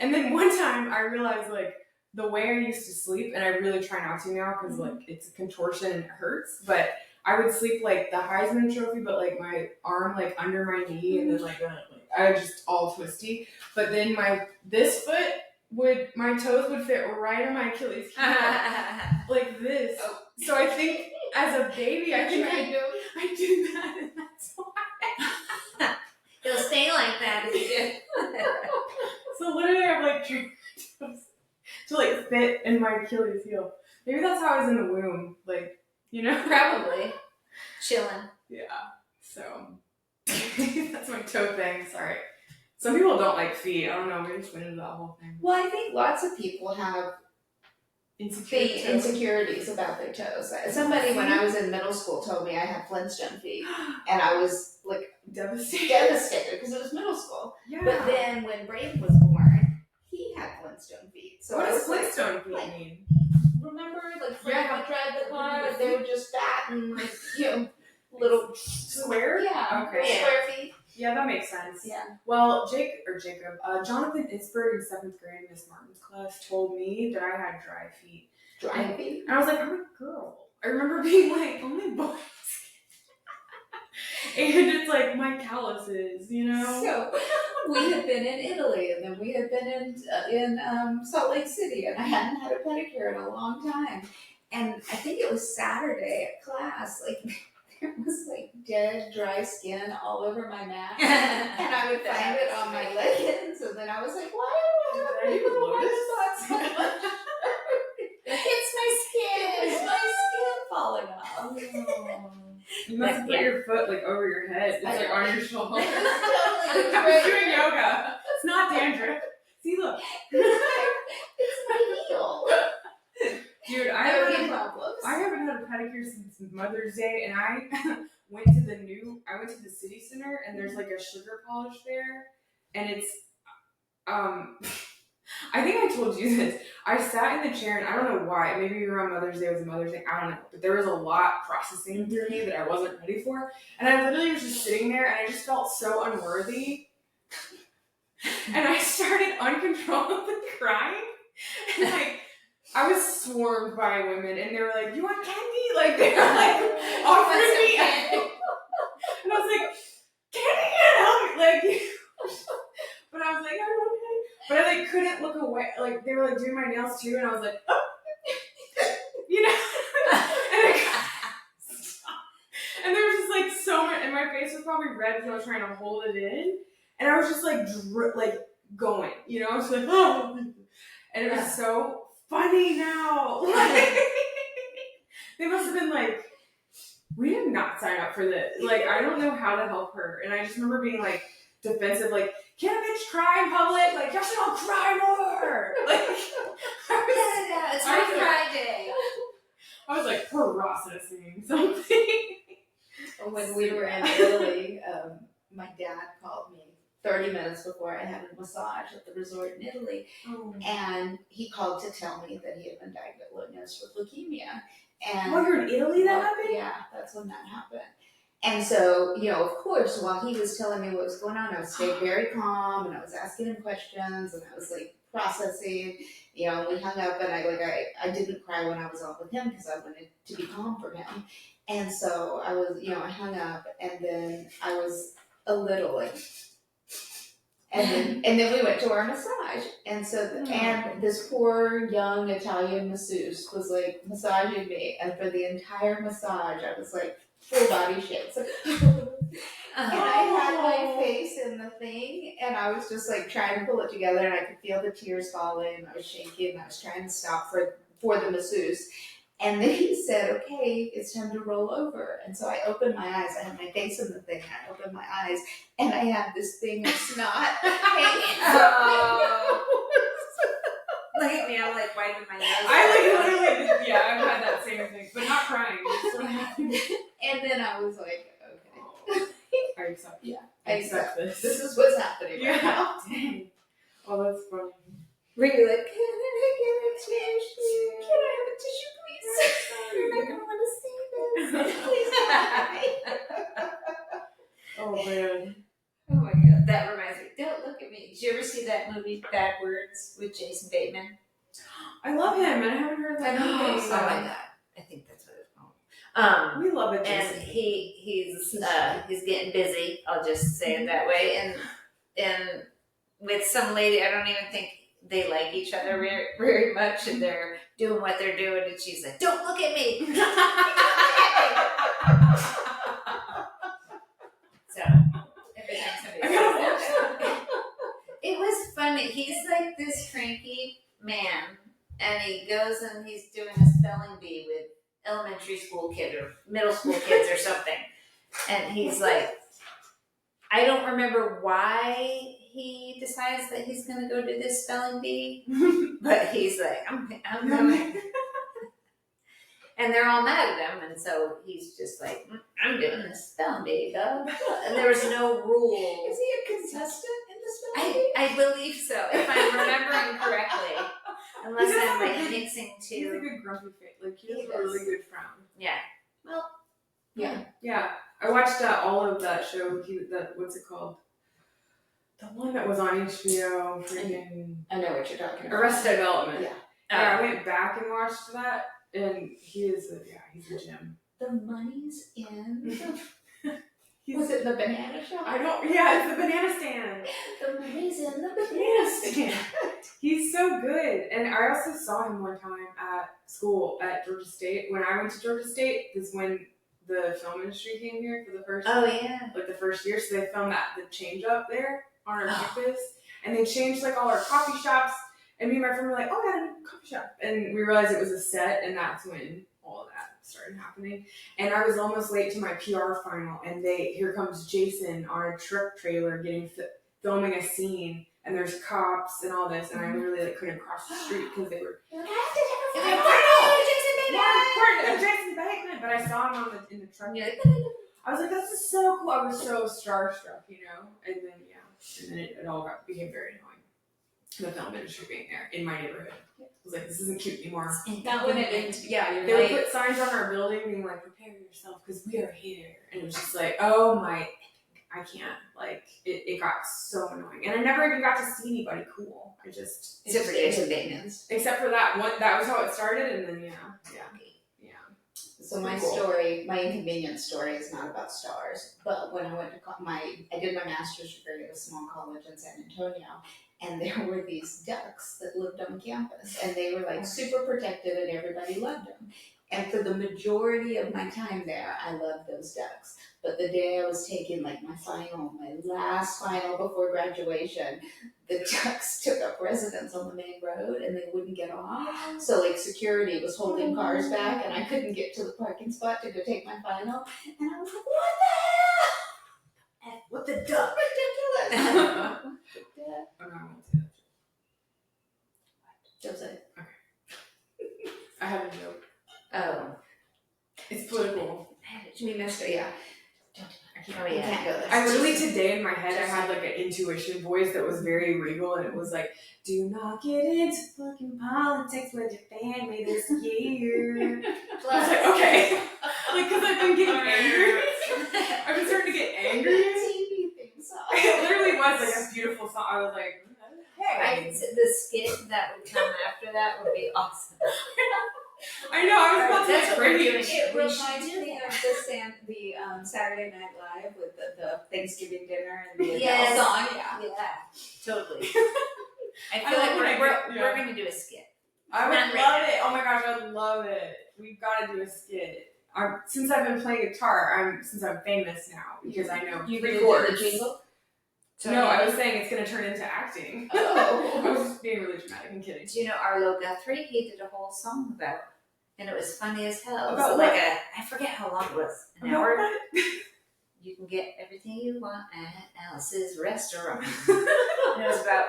And then one time I realized like the way I used to sleep, and I really try not to now because like it's a contortion and it hurts, but I would sleep like the Heisman Trophy, but like my arm like under my knee, and then like I was just all twisty. But then my toes would fit right on my Achilles heel, like this. Oh. So I think as a baby, I think I did that, and that's why. It'll stay like that if you do. So literally, I'm like trying to like fit in my Achilles heel. Maybe that's how I was in the womb, like Probably. Chilling. Yeah. So that's my toe thing. Sorry. Some people don't like feet. I don't know. We just went into that whole thing. Well, I think lots of people have Insecure. insecurities about their toes. Somebody when I was in middle school told me I had Flintstone feet, and I was like devastated because it was middle school. Yeah. But then when Brayden was born, he had Flintstone feet. So what I does was Flintstone feet like, mean? remember, like Yeah. would drive the car, but they were just fat and like little Square? Yeah, Okay. little square feet. Yeah, that makes sense. Yeah. Well, Jonathan Isberg in 7th grade, Miss Martin's class, told me that I had dry feet. Dry feet. And I was like, I'm a girl. I remember being like, only boys. And it's like my calluses, So we had been in Italy, and then we had been in Salt Lake City, and I hadn't had a pedicure in a long time. And I think it was Saturday at class, like there was like dead, dry skin all over my mat, and I would find it on my leggings, and then I was like, why do I have big little white spots on my shirt? It's my skin. It's my skin falling off. You must put your foot like over your head. It's like on your shoulder. It was totally I'm great. doing yoga. It's not dandruff. See, look. It's my heel. Dude, I There would be haven't problems. had a pedicure since Mother's Day, and went to the city center, and there's like a sugar polish there, and it's I think I told you this. I sat in the chair, and I don't know why. Maybe you were on Mother's Day, it was a Mother's Day, I don't know. But there was a lot processing through me that I wasn't ready for. And I literally was just sitting there, and I just felt so unworthy. And I started uncontrollably crying. And like, I was swarmed by women, and they were like, "You want candy?" Like, they were like offering me. And I was like, "Candy can't help me." Like, but I was like, "I'm okay." But I like couldn't look away. Like, they were like doing my nails too, and I was like, "Oh," you know. And there was just like so much, and my face was probably red because I was trying to hold it in, and I was just like going, you know. I was like, "Oh," and it was so funny now. Like, they must have been like, "We did not sign up for this." Like, I don't know how to help her, and I just remember being like defensive, like, "Can a bitch cry in public? Like, y'all should all cry more." Like, It's my Friday. I was like processing something. When we were in Italy, my dad called me 30 minutes before I had a massage at the resort in Italy, and he called to tell me that he had been diagnosed with leukemia. And while you're in Italy, that happened? Yeah, that's when that happened. And so, you know, of course, while he was telling me what was going on, I stayed very calm, and I was asking him questions, and I was like processing. You know, we hung up, and I didn't cry when I was off with him because I wanted to be calm for him. And so I was, you know, I hung up, and then I was a little like, and then we went to our massage, and so and this poor young Italian masseuse was like massaging me, and for the entire massage I was like full body shakes. And I had my face in the thing, and I was just like trying to pull it together, and I could feel the tears falling. I was shaking, and I was trying to stop for the masseuse. And then he said, "Okay, it's time to roll over." And so I opened my eyes. I had my face in the thing, and I opened my eyes, and I had this thing of snot hanging from my nose. Look at me, I'm like wiping my nose. I like literally, yeah, I've had that same thing, but not crying. Just sort of happened. And then I was like, okay. I accept. Yeah, I accept this. This is what's happening right now. Dang. Oh, that's funny. Were you like, can I have a tissue, please? You're not going to want to see this. Please. Oh, man. Oh my god, that reminds me. Don't look at me. Did you ever see that movie Bad Words with Jason Bateman? I love him, and I haven't heard that movie. Oh my god, I think that's what it's called. We love it, And Jason. he's getting busy. I'll just say it that way. And with some lady, I don't even think they like each other very, very much, and they're doing what they're doing, and she's like, "Don't look at me." So every time somebody says that, it was funny. He's like this cranky man, and he goes and he's doing a spelling bee with elementary school kids or middle school kids or something, and he's like, I don't remember why he decides that he's going to go do this spelling bee, but he's like, I'm coming. And they're all mad at him, and so he's just like, I'm doing this spelling bee, dog. And there was no rule. Is he a contestant in the spelling bee? I believe so, if I'm remembering correctly. Unless I'm like mixing two. He's a good grumpy face. Like, he has He a really does. good frown. Yeah. Well, yeah. Yeah. I watched all of that show. What's it called? The one that was on HBO. Freaking I know what you're talking about. Arrested Development. Yeah. Yeah, I went back and watched that, and he's a gem. The money's in. He's, Was it the banana shop? Yeah, it's the banana stand. The money's in the banana Yes. stand. He's so good. And I also saw him one time at school at Georgia State. When I went to Georgia State, is when the film industry came here for the first the first year. So they filmed the change up there on our campus. And they changed like all our coffee shops. And me and my friend were like, "Oh, I got a new coffee shop." And we realized it was a set, and that's when all of that started happening. And I was almost late to my PR final, and here comes Jason on a truck trailer filming a scene, and there's cops and all this, and I literally couldn't cross the street because they were Jason Bateman. But I saw him in the truck. Yeah. I was like, this is so cool. I was so starstruck, you know? And then it all became very annoying. The film industry being there in my neighborhood. I was like, this isn't cute anymore. Not when it is. Yeah, you're They would like, put signs on our building being like, prepare yourself because we are here. And it was just like, oh my, I can't. Like, it got so annoying. And I never even got to see anybody cool. I just. Except for the inconvenience. Except for that one, that was how it started. And then, yeah. so my Cool. story, my inconvenience story is not about stars, but when I went to I did my master's degree at a small college in San Antonio, and there were these ducks that lived on campus, and they were like super protected, and everybody loved them. And for the majority of my time there, I loved those ducks. But the day I was taking like my last final before graduation, the ducks took up residence on the main road and they wouldn't get off. So like security was holding cars back and I couldn't get to the parking spot to go take my final. And I was like, what the hell? What the duck? Ridiculous. Jose. I have a joke. Oh. It's political. We missed it, yeah. Oh, yeah. Can't go there. I literally today in my head I had like an intuition voice that was very regal and it was like, do not get into fucking politics with your family this year. I was like, okay. Like, cause I've been getting angry. I've been starting to get angry. TV theme song. It literally was like a beautiful song. I was like, hey. The skit that would come after that would be awesome. I know, I was about to That's what we're cringe. doing. It We reminds should do me that. of the Saturday Night Live with the Thanksgiving dinner and the Yes. Adele song. Yeah. Yeah, totally. I I feel like like when I we're get- going to do a skit. I would Not right love now. it. Oh my gosh, I would love it. We've got to do a skit. Since I've been playing guitar, since I'm famous now because I know You three did chords. the jingle? No, I was saying it's going to turn into acting. Oh. I was just being really dramatic. I'm kidding. Do you know Arlo Guthrie? He did a whole song about, and it was funny as hell. It was About like what? I forget how long it was. An About hour. what? You can get everything you want at Alice's restaurant. And it was about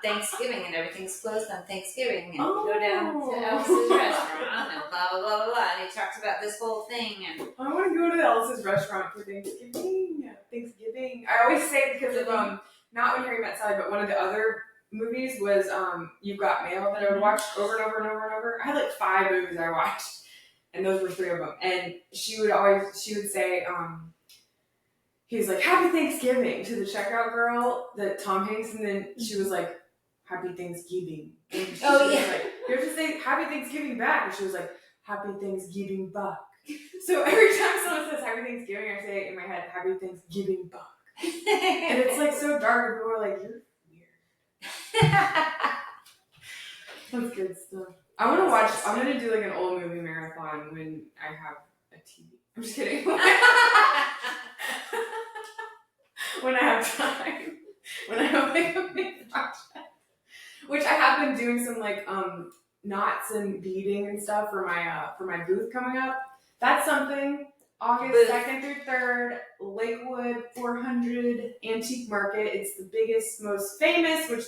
Thanksgiving, and everything's closed on Thanksgiving, and you go down to Alice's restaurant, and blah blah blah blah blah. And he talks about this whole thing, and I want to go to Alice's restaurant for Thanksgiving. I always say it because of not When Harry Met Sally, but one of the other movies was You've Got Mail that I would watch over and over and over and over. I had like 5 movies I watched, and those were 3 of them. And she would say, he's like, Happy Thanksgiving to the checkout girl, that Tom Hanks, and then she was like, Happy Thanksgiving. And she Oh, was yeah. like, you have to say Happy Thanksgiving back. And she was like, Happy Thanksgiving back. So every time someone says Happy Thanksgiving, I say it in my head, Happy Thanksgiving back. And it's like so dark, and people are like, you're weird. That's good stuff. I'm gonna do like an old movie marathon when I have a TV. I'm just kidding. When I have time. When I have like a big project. Which I have been doing some like knots and beading and stuff for my booth coming up. That's something. August 2nd through 3rd, Lakewood 400 Antique Market. It's the biggest, most famous, which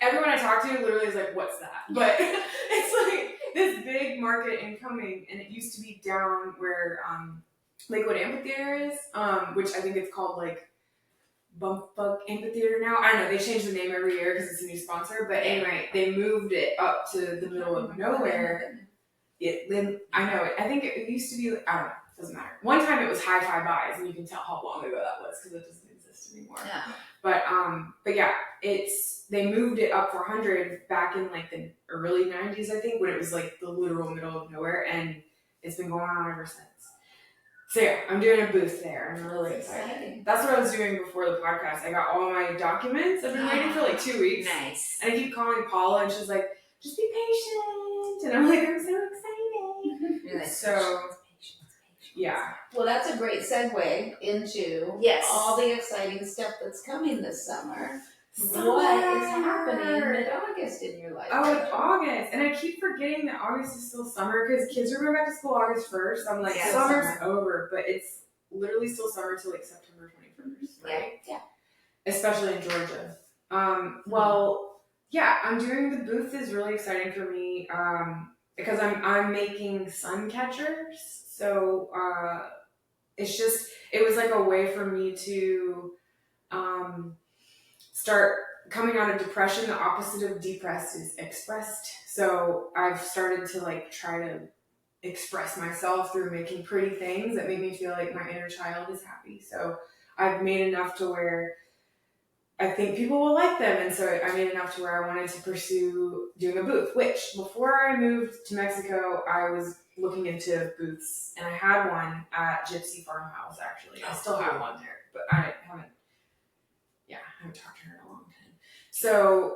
everyone I talk to literally is like, what's that? But it's like this big market incoming, and it used to be down where Lakewood Amphitheater is, which I think it's called like Bumpfuck Amphitheater now. I don't know, they change the name every year because it's a new sponsor, but anyway, they moved it up to the middle of nowhere. I know it. I think it used to be, I don't know, it doesn't matter. One time it was Hi-Fi Buys, and you can tell how long ago that was because it doesn't exist anymore. Yeah. But yeah, they moved it up 400 back in like the early 90s, I think, when it was like the literal middle of nowhere, and it's been going on ever since. So yeah, I'm doing a booth there. I'm really excited. That's what I was doing before the podcast. I got all my documents. I've been waiting for like 2 weeks. Nice. And I keep calling Paula, and she's like, just be patient. And I'm like, I'm so excited. You're like, So, patience. yeah. Well, that's a great segue into Yes. all the exciting stuff that's coming this summer. Summer. What is happening in mid-August in your life? Oh, it's August. And I keep forgetting that August is still summer because kids are going back to school August 1st. I'm like, Yeah, summer's over, but it's literally still summer till like September 21st, right? Yeah. Especially in Georgia. Well, yeah, I'm doing the booth is really exciting for me because I'm making sun catchers. So it was like a way for me to start coming out of depression. The opposite of depressed is expressed. So I've started to like try to express myself through making pretty things that make me feel like my inner child is happy. So I've made enough to where I think people will like them. And so I made enough to where I wanted to pursue doing a booth, which before I moved to Mexico, I was looking into booths, and I had one at Gypsy Farmhouse, actually. I still have one there, but I haven't talked to her in a long time. So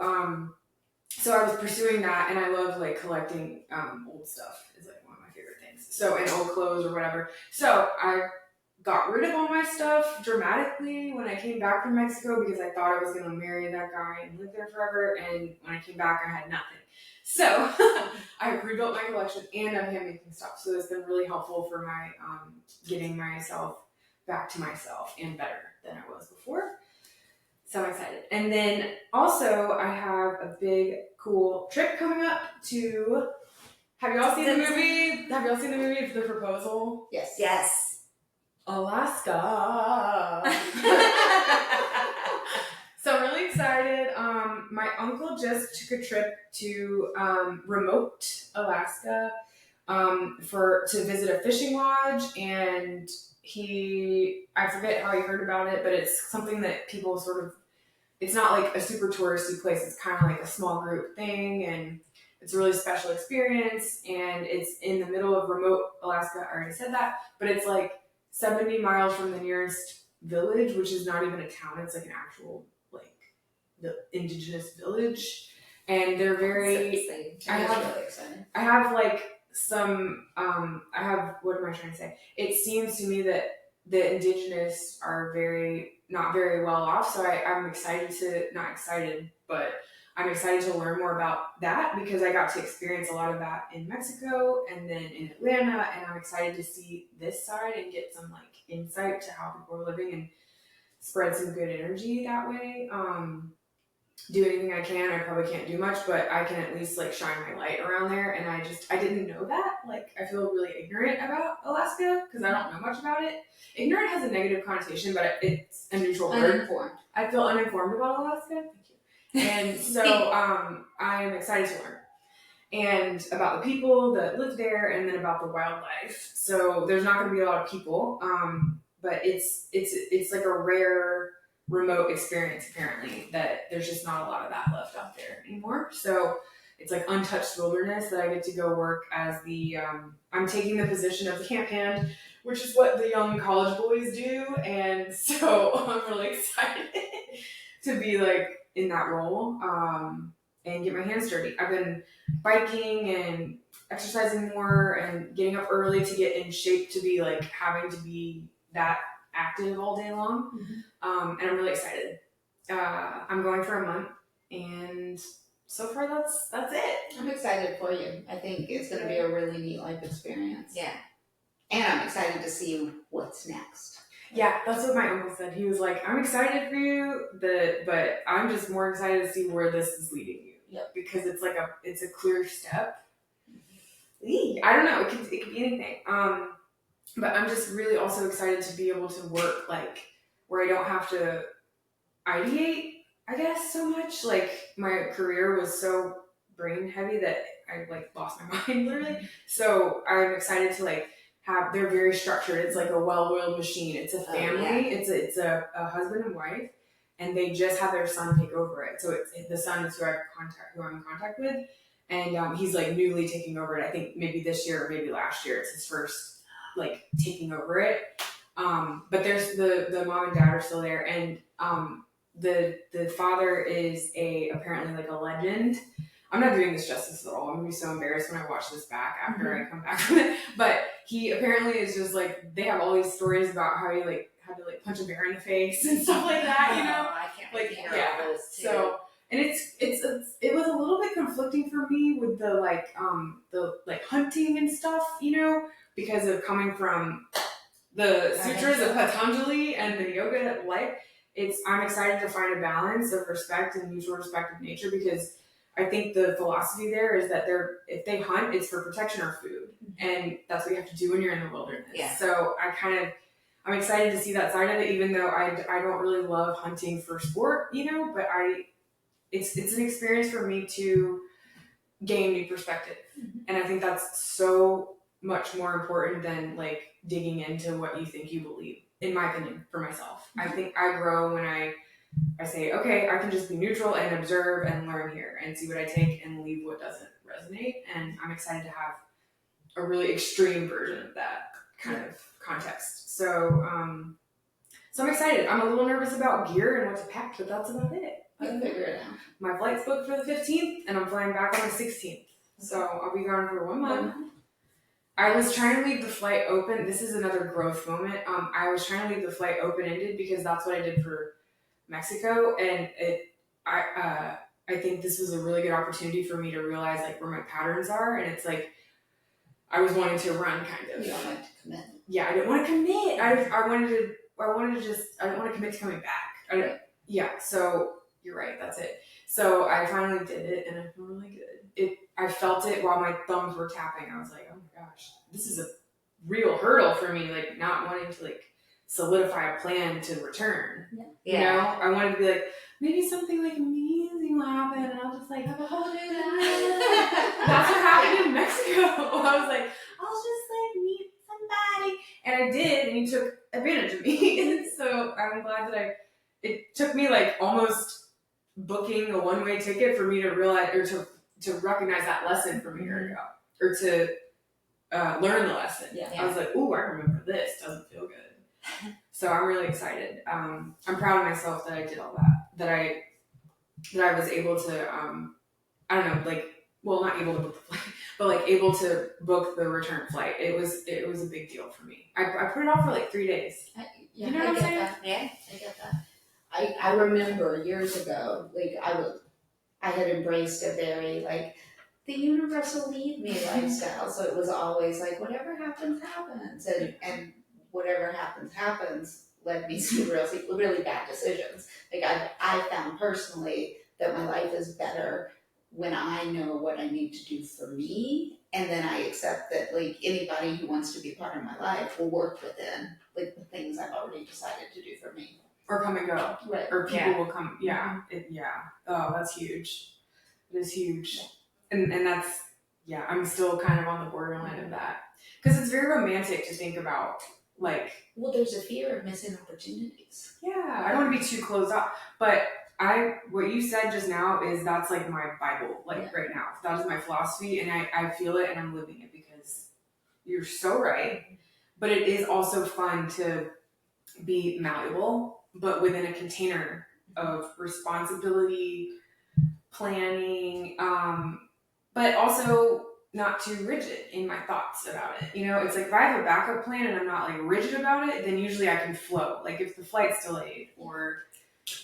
I was pursuing that, and I love like collecting old stuff is like one of my favorite things. So, and old clothes or whatever. So I got rid of all my stuff dramatically when I came back from Mexico because I thought I was going to marry that guy and live there forever. And when I came back, I had nothing. So I rebuilt my collection, and I'm handmaking stuff. So it's been really helpful for my getting myself back to myself and better than I was before. So I'm excited. And then also I have a big cool trip coming up to, have y'all seen the movie? Have y'all seen the movie The Proposal? Yes. Yes. Alaska. So I'm really excited. My uncle just took a trip to remote Alaska to visit a fishing lodge, and I forget how he heard about it, but it's something that people sort of, it's not like a super touristy place. It's kind of like a small group thing, and it's a really special experience, and it's in the middle of remote Alaska. I already said that, but it's like 70 miles from the nearest village, which is not even a town. It's like an actual, like, the indigenous village. And they're very, I have like some, what am I trying to say? It seems to me that the indigenous are not very well off. So I'm excited I'm excited to learn more about that because I got to experience a lot of that in Mexico and then in Atlanta, and I'm excited to see this side and get some like insight to how people are living and spread some good energy that way. Do anything I can. I probably can't do much, but I can at least like shine my light around there. And I didn't know that. Like, I feel really ignorant about Alaska because I don't know much about it. Ignorant has a negative connotation, but it's a neutral word. Uninformed. I feel uninformed about Alaska. Thank you. And so I'm excited to learn. And about the people that live there, and then about the wildlife. So there's not going to be a lot of people, but it's like a rare remote experience apparently, that there's just not a lot of that left out there anymore. So it's like untouched wilderness that I get to go work as the I'm taking the position of the camp hand, which is what the young college boys do, and so I'm really excited to be like in that role and get my hands dirty. I've been biking and exercising more and getting up early to get in shape to be like having to be that active all day long. And I'm really excited. I'm going for a month, and so far that's it. I'm excited for you. I think it's going to be a really neat life experience. Yeah. And I'm excited to see what's next. Yeah, that's what my uncle said. He was like, I'm excited for you, but I'm just more excited to see where this is leading you. Yep. Because it's a clear step. I don't know, it could be anything. But I'm just really also excited to be able to work like where I don't have to ideate, I guess, so much. Like, my career was so brain heavy that I like lost my mind literally. So I'm excited to like they're very structured. It's like a well-oiled machine. It's a family. It's a husband and wife, and they just have their son take over it. So the son is who I'm in contact with, and he's like newly taking over it. I think maybe this year or maybe last year. It's his first like taking over it. But there's the mom and dad are still there, and the father is apparently like a legend. I'm not doing this justice at all. I'm gonna be so embarrassed when I watch this back after I come back from it. But he apparently is just like, they have all these stories about how he like had to like punch a bear in the face and stuff like that, you know? I can't Like, hear yeah. all those too. So, and it was a little bit conflicting for me with the hunting and stuff, you know, because of coming from the Sutras of Patanjali and the yoga life. I'm excited to find a balance of respect and mutual respect of nature, because I think the philosophy there is that if they hunt, it's for protection or food. And that's what you have to do when you're in the wilderness. Yeah. So I'm excited to see that side of it, even though I don't really love hunting for sport, but it's an experience for me to gain new perspective. And I think that's so much more important than like digging into what you think you believe, in my opinion, for myself. I think I grow when I say, okay, I can just be neutral and observe and learn here and see what I take and leave what doesn't resonate. And I'm excited to have a really extreme version of that kind of context. So I'm excited. I'm a little nervous about gear and what to pack, but that's about it. I'll figure it out. My flight's booked for the 15th, and I'm flying back on the 16th. So I'll be gone for 1 month. I was trying to leave the flight open. This is another growth moment. I was trying to leave the flight open-ended because that's what I did for Mexico, and I think this was a really good opportunity for me to realize like where my patterns are, and it's like I was wanting to run kind of. You don't like to commit. Yeah, I didn't want to commit. I wanted to just, I didn't want to commit to coming back. Yeah, so you're right, that's it. So I finally did it, and I feel really good. I felt it while my thumbs were tapping. I was like, oh my gosh, this is a real hurdle for me, like not wanting to like solidify a plan to return. Yeah. You know, I wanted to be like, maybe something like amazing will happen, and I'll just like have a whole day. That's what happened in Mexico. I was like, I'll just like meet somebody, and I did, and he took advantage of me. And so I'm glad that it took me like almost booking a one-way ticket for me to realize or to recognize that lesson from a year ago, or to learn the lesson. I was like, ooh, I remember this. Doesn't feel good. So I'm really excited. I'm proud of myself that I did all that. That I was able to I don't know, like, well, not able to book the flight, but like able to book the return flight. It was a big deal for me. I put it off for like 3 days. You know what I'm saying? Yeah. I get that. I remember years ago, like I had embraced a very like the universe will lead me lifestyle. So it was always like whatever happens, happens, and whatever happens led me to really bad decisions. Like I found personally that my life is better when I know what I need to do for me, and then I accept that like anybody who wants to be part of my life will work within like the things I've already decided to do for me. Or come and go. Right. Or people will come. Yeah. Oh, that's huge. It is huge. And that's, I'm still kind of on the borderline of that. Because it's very romantic to think about, like... Well, there's a fear of missing opportunities. Yeah, I don't want to be too closed off. But what you said just now is that's like my Bible, right now. That is my philosophy, and I feel it and I'm living it because you're so right. But it is also fun to be malleable, but within a container of responsibility, planning, but also not too rigid in my thoughts about it. You know, it's like if I have a backup plan and I'm not like rigid about it, then usually I can flow. Like if the flight's delayed or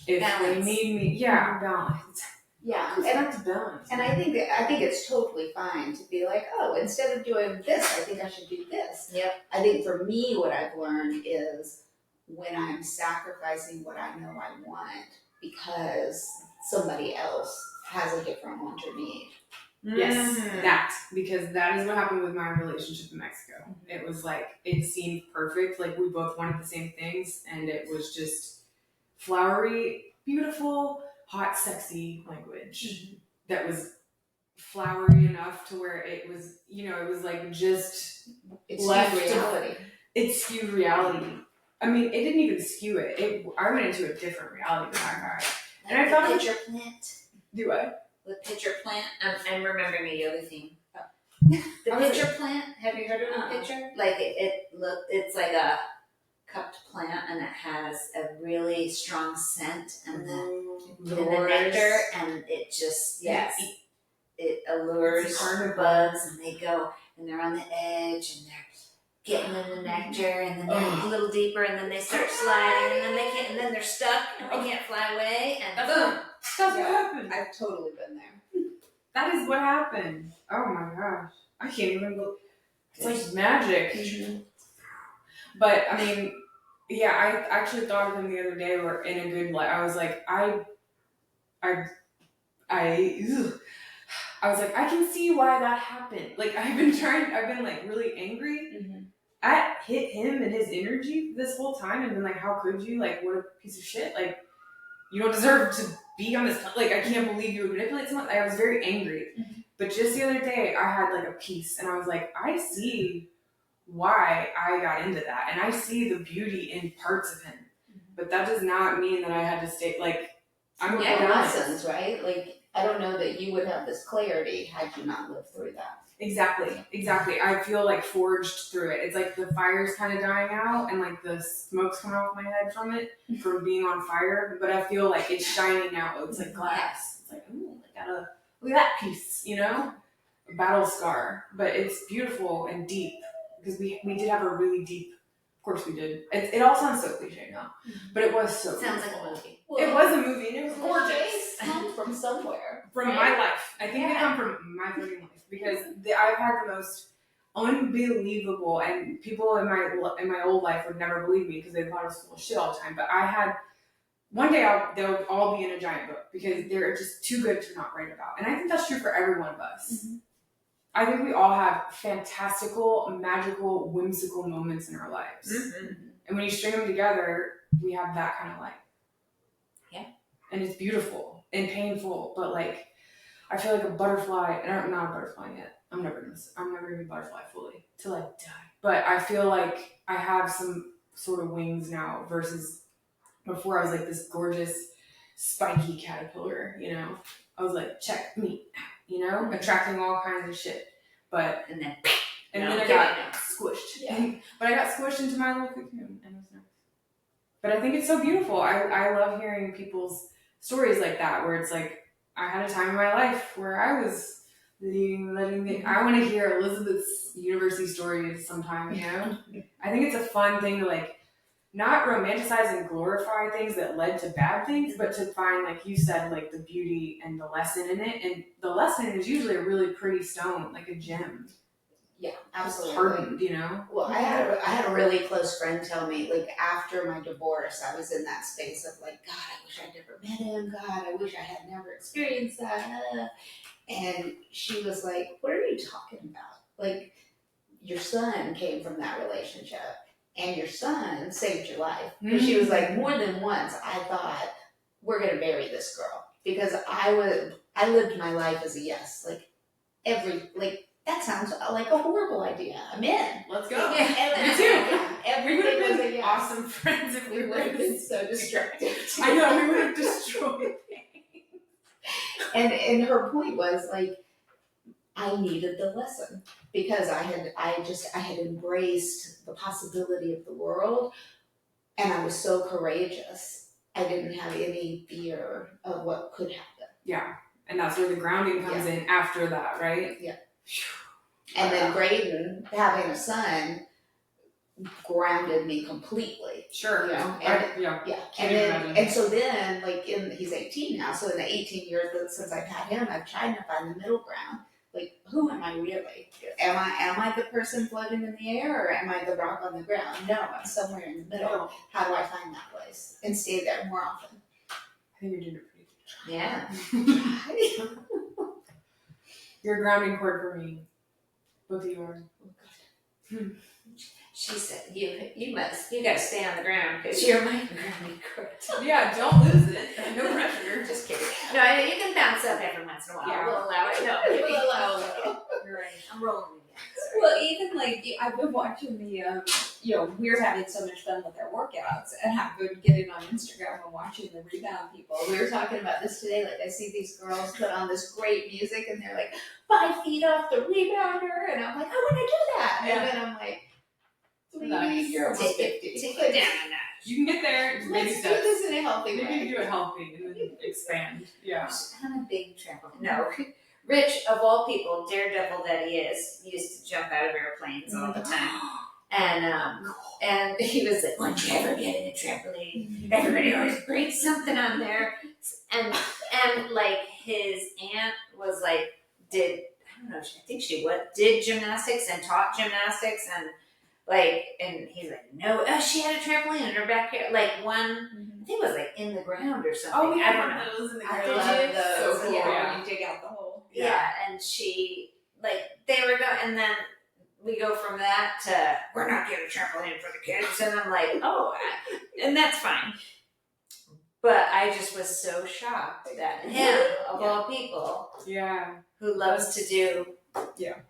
if they need me, balance. Yeah, It's back to balance. and I think it's totally fine to be like, oh, instead of doing this, I think I should do this. Yep. I think for me, what I've learned is when I'm sacrificing what I know I want because somebody else has a different want or need. Yes, that, because that is what happened with my relationship in Mexico. It was like, it seemed perfect. Like we both wanted the same things, and it was just flowery, beautiful, hot, sexy language that was flowery enough to where it was, it was like just It's reality. It skewed reality. I mean, it didn't even skew it. I went into a different reality with that guy. And I thought, picture plant. Do what? The pitcher plant. I'm remembering a yoga theme. The pitcher plant. Have you heard of the pitcher? Like it's like a cupped plant, and it has a really strong scent, and the nectar, and it just it allures bugs, and they go and they're on the edge, and they're getting in the nectar, and then they're a little deeper, and then they start sliding, and then they can't, and then they're stuck, and they can't fly away, and boom. That's what happened. I've totally been there. That is what happened. Oh my gosh. I can't even believe it's like magic. Mm-hmm. But I mean, I actually thought of him the other day where in a good light. I was like, I was like, I can see why that happened. Like I've been like really angry I hit him and his energy this whole time and been like, how could you? Like, what a piece of shit. Like, you don't deserve to be on this. Like, I can't believe you would manipulate someone. Like, I was very angry. Mm-hmm. But just the other day, I had like a peace, and I was like, I see why I got into that, and I see the beauty in parts of him. But that does not mean that I had to stay. Like, I'm lessons, right? Like, I don't know that you would have this clarity had you not lived through that. Exactly. I feel like forged through it. It's like the fire's kind of dying out and like the smoke's coming off my head from it, from being on fire. But I feel like it's shining out. It's like glass. It's like, ooh, look at that piece, you know? A battle scar. But it's beautiful and deep because we did have a really deep, of course we did. It all sounds so cliche now, but it was so Sounds beautiful. like a movie. It was a movie and it was gorgeous. Cliches come from somewhere. From my life. I think they come from my fucking life because I've had the most unbelievable, and people in my old life would never believe me because they thought I was full of shit all the time. But I had one day they'll all be in a giant book because they're just too good to not write about, and I think that's true for every one of us. Mm-hmm. I think we all have fantastical, magical, whimsical moments in our lives, and when you string them together, we have that kind of life. And it's beautiful and painful, but like, I feel like a butterfly, and I'm not a butterfly yet. I'm never gonna be a butterfly fully till I die. But I feel like I have some sort of wings now versus before I was like this gorgeous, spiky caterpillar, you know? I was like, check me out, you know? Attracting all kinds of shit. But, And then I got squished. Yeah. But I got squished into my little cocoon, and it was nice. But I think it's so beautiful. I love hearing people's stories like that, where it's like, I had a time in my life where I was I want to hear Elizabeth's university stories sometime, you know? I think it's a fun thing to like, not romanticize and glorify things that led to bad things, but to find, like you said, like the beauty and the lesson in it. And the lesson is usually a really pretty stone, like a gem. Yeah, absolutely. Hardened, you know? Well, I had a really close friend tell me, like, after my divorce, I was in that space of like, God, I wish I'd never met him. God, I wish I had never experienced that. And she was like, what are you talking about? Like, your son came from that relationship, and your son saved your life. And she was like, more than once, I thought, we're gonna bury this girl, because I lived my life as a yes. That sounds like a horrible idea. I'm in. Let's go. Yeah, me too. Yeah, We would have everything was a been yes. awesome friends if We would have been so destructive. I know, we would have destroyed. And her point was like, I needed the lesson because I had embraced the possibility of the world, and I was so courageous. I didn't have any fear of what could happen. Yeah, and that's where the grounding comes in after that, right? Yeah. And then Graydon, having a son, grounded me completely. Sure. You know, and so then, like, he's 18 now, so in the 18 years since I've had him, I've tried to find the middle ground. Like, who am I really? Am I the person floating in the air, or am I the rock on the ground? No, I'm somewhere in the middle. How do I find that place and stay there more often? I think you're doing it pretty good. Yeah. You're a grounding cord for me. Both of you are. She said, you gotta stay on the ground because you're my grounding cord. Yeah, don't lose it. No pressure. Just kidding. No, I mean, you can bounce up every once in a while. Yeah. We'll allow it. No, We'll allow it. You're right. I'm rolling again. Sorry. Well, even like I've been watching the, we're having so much fun with our workouts, and I've been getting on Instagram and watching the rebound people. We were talking about this today. Like, I see these girls put on this great music, and they're like 5 feet off the rebounder, and I'm like, I want to do that. Yeah. And then I'm like, Nice. you're almost 50. Take it down a notch. You can get there. Just baby Let's do steps. this in a healthy Maybe way. do it healthy and then expand. Yeah. I'm a big trampoline. No. Rich, of all people, daredevil that he is, used to jump out of airplanes all the time. And he was like, once you ever get in a trampoline, everybody always brings something on there. And like his aunt was like, I think she did gymnastics and taught gymnastics, and he's like, no, she had a trampoline in her backyard, like one, I think it was like in the ground or something. Oh, I don't know. those in the I ground. love those. So cool. Yeah, Yeah. when you dig out the hole. Yeah, and she, they were going, and then we go from that to we're not getting a trampoline for the kids, and I'm like, and that's fine. But I just was so shocked that him, of all people, who loves to do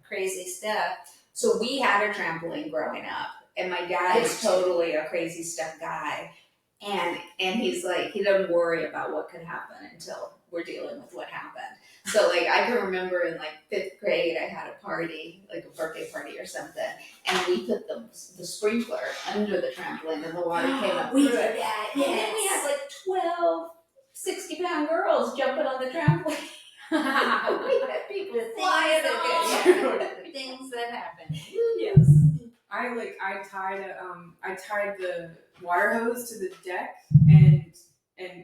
crazy stuff. So we had a trampoline growing up, and my dad is totally a crazy stuff guy. And he's like, he doesn't worry about what could happen until we're dealing with what happened. So like, I can remember in like 5th grade, I had a party, like a birthday party or something, and we put the sprinkler under the trampoline, and the water came up. We through did it. that, And then we had like 12 60-pound girls jumping on the trampoline. We had people flying on. The things that happen. Yes. I tied the water hose to the deck and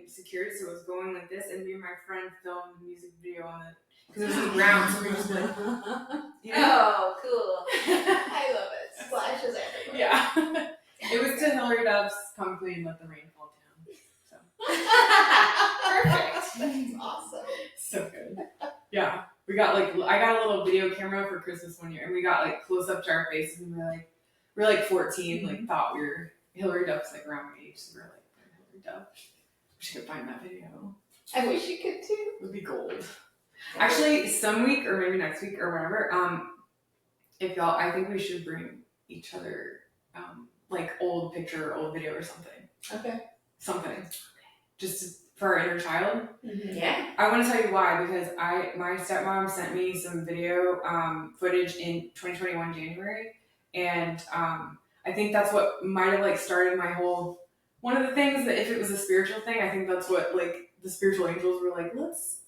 secured it so it was going like this, and me and my friend filmed a music video on it because it was on the ground, so we were just like, Oh, cool. I love it. Splashes everywhere. Yeah. It was to Hillary Duff's "Come Clean, Let the Rain Fall Down." So Perfect. That's awesome. so good. Yeah. We got I got a little video camera for Christmas one year, and we got close up to our faces, and we're like 14, thought we were Hillary Duff's around my age, so we're like Hillary Duff. Wish I could find that video. I wish you could too. It would be gold. Actually, some week or maybe next week or whatever, if y'all, I think we should bring each other old picture or old video or something. Okay. Something. Just for our inner child. Mm-hmm. Yeah. I want to tell you why, because my stepmom sent me some video footage in 2021 January, and I think that's what might have started my whole. One of the things that if it was a spiritual thing, I think that's what the spiritual angels were like, let's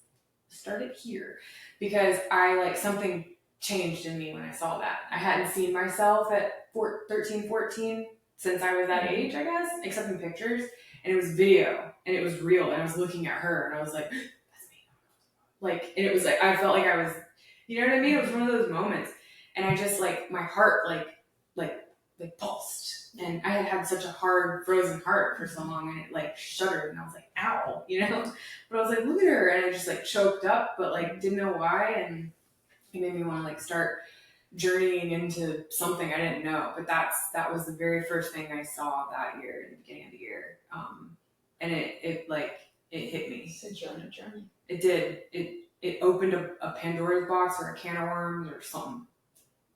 start it here, because I something changed in me when I saw that. I hadn't seen myself at 13, 14 since I was that age, I guess, except in pictures. And it was video, and it was real, and I was looking at her, and I was like, that's me. And it was I felt like I was, you know what I mean? It was one of those moments. And I just, my heart, pulsed. And I had such a hard, frozen heart for so long, and it, shuddered, and I was like, ow, you know? But I was like, look at her, and I just, choked up, but, didn't know why, and it made me want to, start journeying into something I didn't know. But that was the very first thing I saw that year, in the beginning of the year. And it hit me. It's a journey. It did. It opened a Pandora's box or a can of worms or something.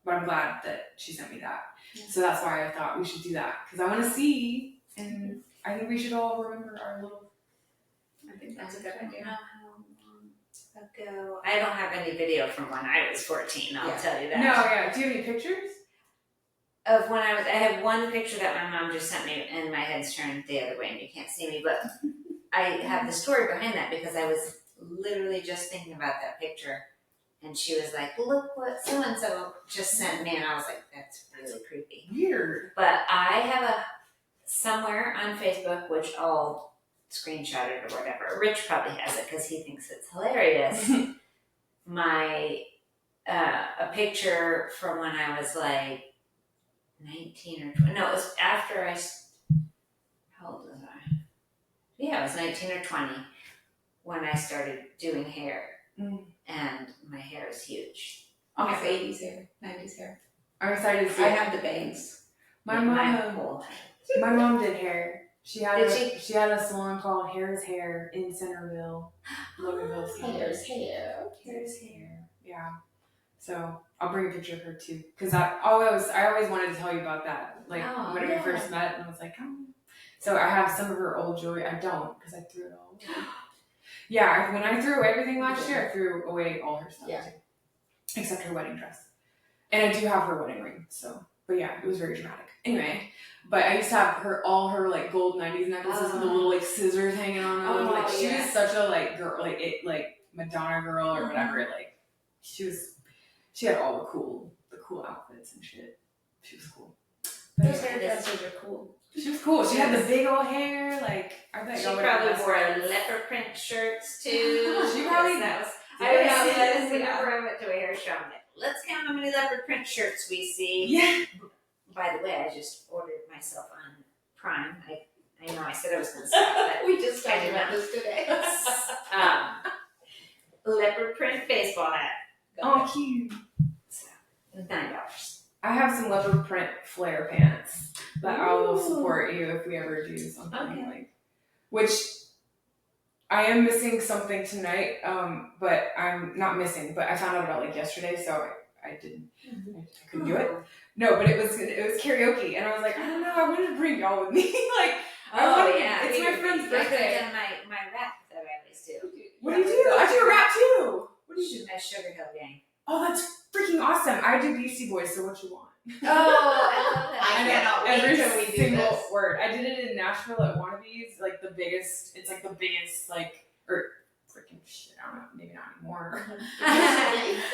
But I'm glad that she sent me that. Yeah. So that's why I thought we should do that. Because I want to see, and I think we should all remember our little. I think that's a good idea. How long ago? I don't have any video from when I was 14, I'll tell you that. No, yeah. Do you have any pictures? Of when I have one picture that my mom just sent me, and my head's turned the other way and you can't see me, but I have the story behind that because I was literally just thinking about that picture, and she was like, look what so-and-so just sent me, and I was like, that's really creepy. Weird. But I have somewhere on Facebook, which I'll screenshot it or whatever. Rich probably has it because he thinks it's hilarious. A picture from when I was 19 or 20. No, it was after how old was I? Yeah, I was 19 or 20 when I started doing hair. And my hair is huge. I have 80s hair, 90s hair. I'm excited to see. I have the bangs. My mom did hair. She had a salon called Hair's Hair in Centerville, Loganville. Hair's hair. Yeah. So I'll bring a picture of her too, because I always wanted to tell you about that. When we first met, and I was like, oh. So I have some of her old jewelry. I don't, because I threw it all away. Yeah, when I threw away everything last year, I threw away all her stuff too, except her wedding dress. And I do have her wedding ring. So, but yeah, it was very dramatic. Anyway, but I used to have all her gold 90s necklaces with the little scissors hanging on them. She was such a girl, Madonna girl or whatever. She had all the cool outfits and shit. She was cool. Those hairdressers are cool. She was cool. She had the big old hair. I bet she probably wore leopard print shirts too. She probably that was. I whenever I went to a hair show, I'm like, let's count how many leopard print shirts we see. Yeah. By the way, I just ordered myself on Prime. I know I said I was going to stop, but we just talked about this today. Leopard print baseball hat. Oh, cute. So, $9. I I have some leopard print flare pants that I will support you if we ever do something like, which I am missing something tonight, but I'm not missing, but I found out about like yesterday, so I couldn't do it. No, but it was karaoke, and I was like, I don't know, I wanted to bring y'all with me. Like, it's my friend's birthday. I've done my rap that I always do. What do you do? I do a rap too. What do you do? A Sugar Hill Gang. Oh, that's freaking awesome. I do Beastie Boys, so what you want? Oh, I love that. I cannot wait Every till we do single this. word. I did it in Nashville at Wannabe's, like the biggest, or freaking shit, I don't know, maybe not anymore.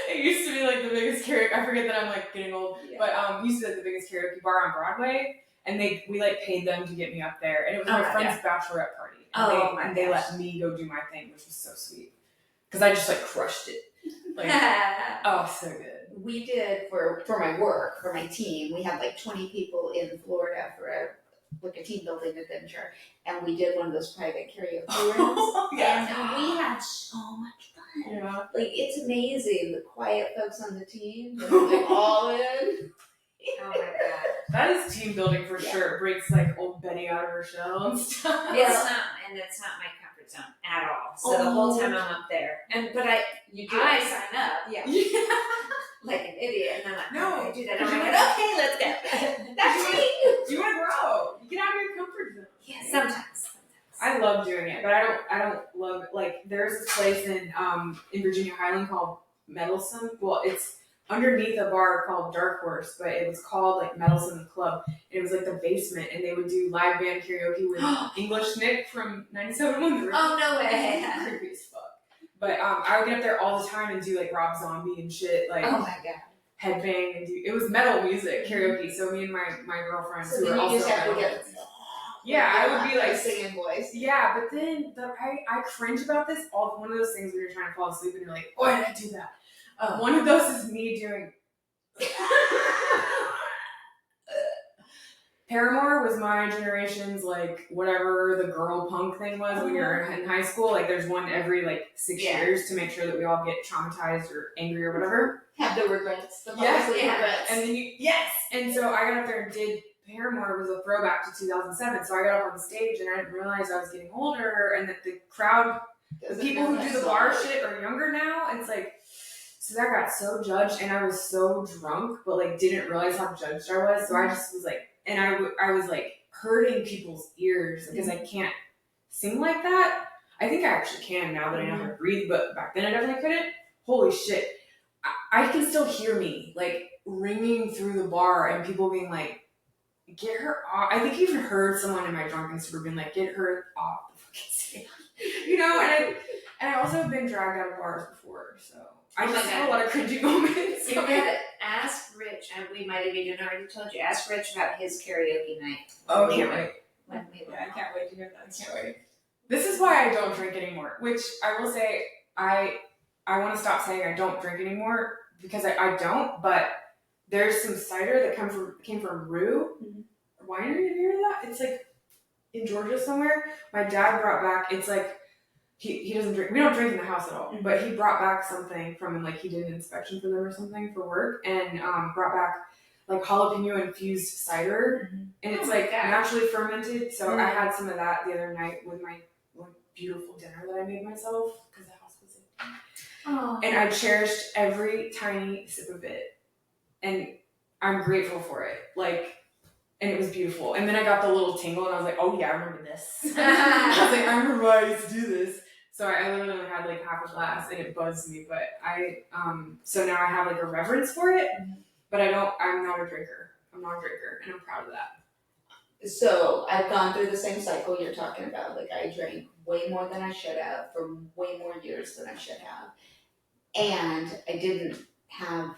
It used to be like the biggest karaoke, I forget that I'm like getting old, but used to be like the biggest karaoke bar on Broadway, and we like paid them to get me up there, and it was my friend's bachelorette party, and they let me go do my thing, which was so sweet, because I just like crushed it. Like, oh, so good. We did for my work, for my team, we had like 20 people in Florida for a team building adventure, and we did one of those private karaoke rooms, and we had so much fun. Yeah. Like, it's amazing, the quiet folks on the team, they're like all in. Oh my god. That is team building for sure. It breaks like old Betty out of her shell and stuff. It's not my comfort zone at all. So the whole time I'm up there, but I sign up, like an idiot, and I'm like, No, I do that. I'm like, okay, let's go. That's me. You want to grow. You get out of your comfort zone. Yeah, sometimes. I love doing it, but I don't love it. Like, there's this place in Virginia Highland called Meddlesome. Well, it's underneath a bar called Dark Horse, but it was called like Meddlesome Club. And it was like the basement, and they would do live band karaoke with English Nick from 97.1. Oh, no way. Creepy as fuck. But I would get up there all the time and do like Rob Zombie and shit, like Oh my god. headbang and it was metal music karaoke. So me and my girlfriends So who then were you also just have to metal, get I would be like singing voice. Yeah, but then I cringe about this. One of those things when you're trying to fall asleep and you're like, why did I do that? One of those is me doing. Paramore was my generation's like whatever the girl punk thing was when you're in high school. Like there's one every like 6 years to make sure that we all get traumatized or angry or whatever. Have the regrets. The Yes, regrets. and then and so I got up there and did Paramore. Was a throwback to 2007. So I got up on the stage and I didn't realize I was getting older and that the crowd, the people who do the bar shit are younger now. It's like, so that got so judged and I was so drunk, but like didn't realize how judged I was. So I just was like, and I was like hurting people's ears because I can't sing like that. I think I actually can now that I know how to breathe, but back then I definitely couldn't. Holy shit. I can still hear me like ringing through the bar and people being like, get her off. I think I even heard someone in my drunken stupor being like, get her off the fucking stage. You know, and I also have been dragged out of bars before, so I just have a lot of cringy moments. You gotta ask Rich, and we might have even already told you, ask Rich about his karaoke night. Oh, can't wait. When we were. I can't wait to hear that. I can't wait. This is why I don't drink anymore, which I will say, I want to stop saying I don't drink anymore because I don't, but there's some cider that came from Rue Winery. Have you heard of that? It's like in Georgia somewhere. My dad brought back, it's like, he doesn't drink, we don't drink in the house at all, but he brought back something from, like he did an inspection for them or something for work, and brought back like jalapeno infused cider, and it's like naturally fermented, so I had some of that the other night with my beautiful dinner that I made myself, because the house was in. And I cherished every tiny sip of it, and I'm grateful for it, like, and it was beautiful. And then I got the little tingle, and I was like, oh yeah, I remember this. I was like, I remember why I used to do this. So I literally only had like half a glass, and it buzzed me. But so now I have like a reverence for it. But I'm not a drinker. I'm not a drinker, and I'm proud of that. So I've gone through the same cycle you're talking about. Like I drank way more than I should have for way more years than I should have, and I didn't have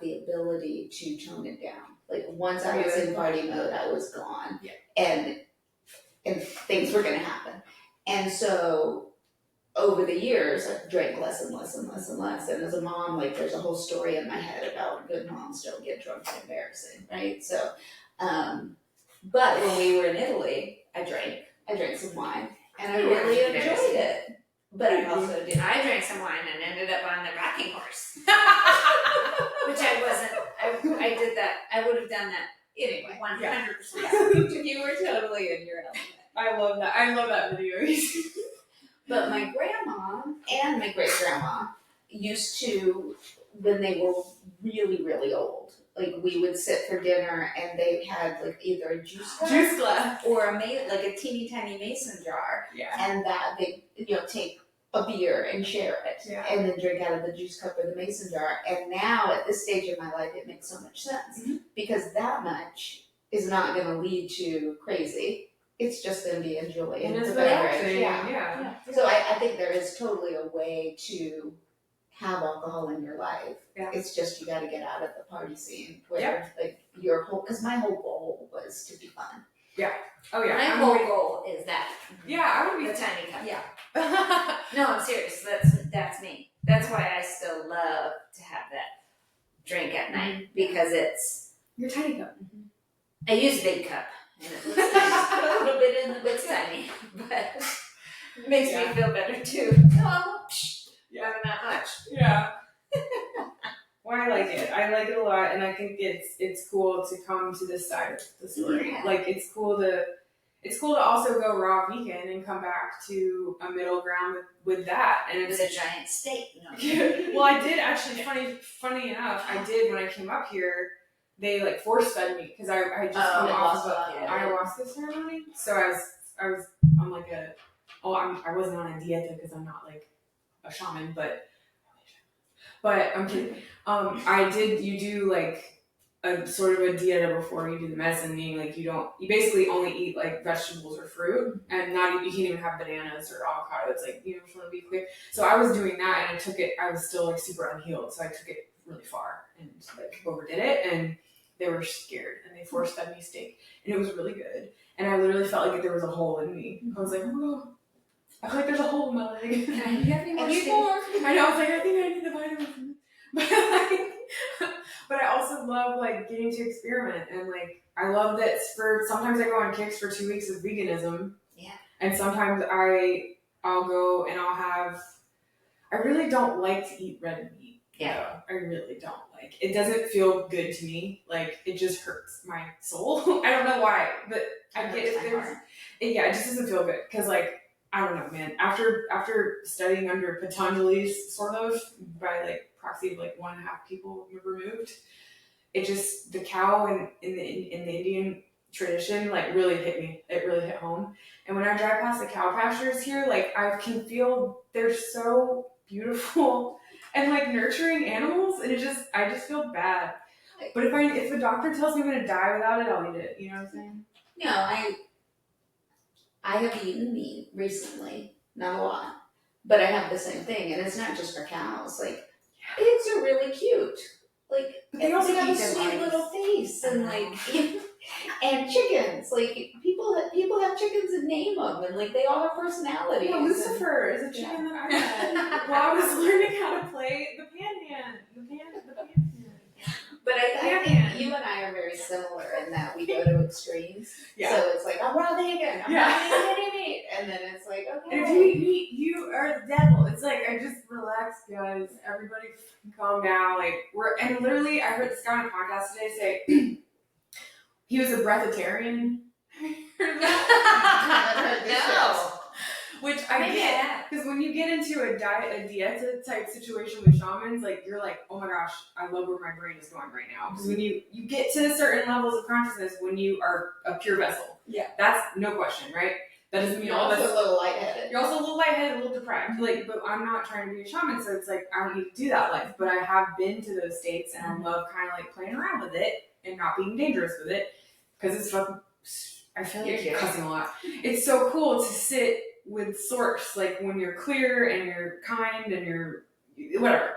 the ability to tone it down. Like once I was in party mode, I was gone, and things were gonna happen. And so over the years, I drank less and less and less and less. And as a mom, like there's a whole story in my head about good moms don't get drunk and embarrassing, right? So, but when we were in Italy, I drank some wine, and I really enjoyed it. But I also did. I drank some wine and ended up on the rocking horse, which I I did that. I would have done that anyway. 100%. You were totally in your element. I love that. I love that video. But my grandma and my great grandma used to, when they were really, really old, like we would sit for dinner and they had like either a juice cup Juice glass. or like a teeny tiny mason jar, Yeah. and that they take a beer and share it, Yeah. and then drink out of the juice cup or the mason jar. And now at this stage of my life, it makes so much sense because that much is not going to lead to crazy. It's just going to be enjoying And it's the beverage. relaxing. Yeah. Yeah. So I think there is totally a way to have alcohol in your life. Yeah. It's just you got to get out of the party scene where like your whole, because my whole goal was to be fun. Oh yeah. My whole goal is that. Yeah, I would The be. tiny cup. Yeah. No, I'm serious. That's me. That's why I still love to have that drink at night because it's. Your tiny cup. I use a big cup and it looks nice. Put a little bit in the looks tiny, but it makes me feel better too. Oh, Yeah. not that much. Yeah. Well, I like it. I like it a lot, and I think it's cool to come to this side of the story. Yeah. Like it's cool to also go raw vegan and come back to a middle ground with that. And With it's a giant steak. No. well, I did actually. Funny enough, I did when I came up here. They like force fed me because I just come off of an ayahuasca ceremony. So I'm like I wasn't on a dieta because I'm not like a shaman, but I'm kidding. You do like a sort of a dieta before you do the medicine, meaning like you basically only eat like vegetables or fruit, and you can't even have bananas or avocado. It's like, just want to be clear. So I was doing that, and I took it. I was still like super unhealed, so I took it really far and like overdid it, and they were scared, and they force fed me steak, and it was really good. And I literally felt like there was a hole in me. I was like, oh, I feel like there's a hole in my leg. You have any more And you steak? I know. I was like, I think I need the vitamins. But I also love like getting to experiment, and like I love that sometimes I go on kicks for 2 weeks of veganism. Yeah. And sometimes I'll go and I really don't like to eat red meat. Yeah. I really don't like. It doesn't feel good to me. Like it just hurts my soul. I don't know why, but I get it. It just doesn't feel good because like I don't know, man. After studying under Patanjali's sort of by like proxy of like 1.5 people removed, it just the cow in the Indian tradition like really hit me. It really hit home. And when I drive past the cow pastures here, like I can feel they're so beautiful and like nurturing animals, and I just feel bad. But if a doctor tells me I'm gonna die without it, I'll eat it. You know what I'm saying? No, I have eaten meat recently, not a lot, but I have the same thing, and it's not just for cows. Like pigs are really cute, like But they also have a eat their sweet lives. little face, and like and chickens. Like people have chickens and name them, and like they all have personalities. Yeah, Lucifer is a chicken that I had while I was learning how to play the pan-hand. But I think you and I are very similar in that we go to extremes. Yeah. So it's like, I'm raw vegan, I'm not eating any meat. And then it's like, okay. And if you eat meat, you are the devil. It's like, I just relax, guys. Everybody calm down. Like, and literally, I heard this guy on a podcast today say he was a breatharian. Heard that? No. Which I get, because when you get into a dieta type situation with shamans, like you're like, oh my gosh, I love where my brain is going right now. Because when you get to certain levels of consciousness, when you are a pure vessel, that's no question, right? That doesn't mean You're all also this. a little lightheaded. You're also a little lightheaded, a little deprived. Like, but I'm not trying to be a shaman, so it's like I don't need to do that life. But I have been to those states, and I love kind of like playing around with it and not being dangerous with it, because it's fucking. I feel like you're cussing a lot. It's so cool to sit with source, like when you're clear and you're kind and you're whatever.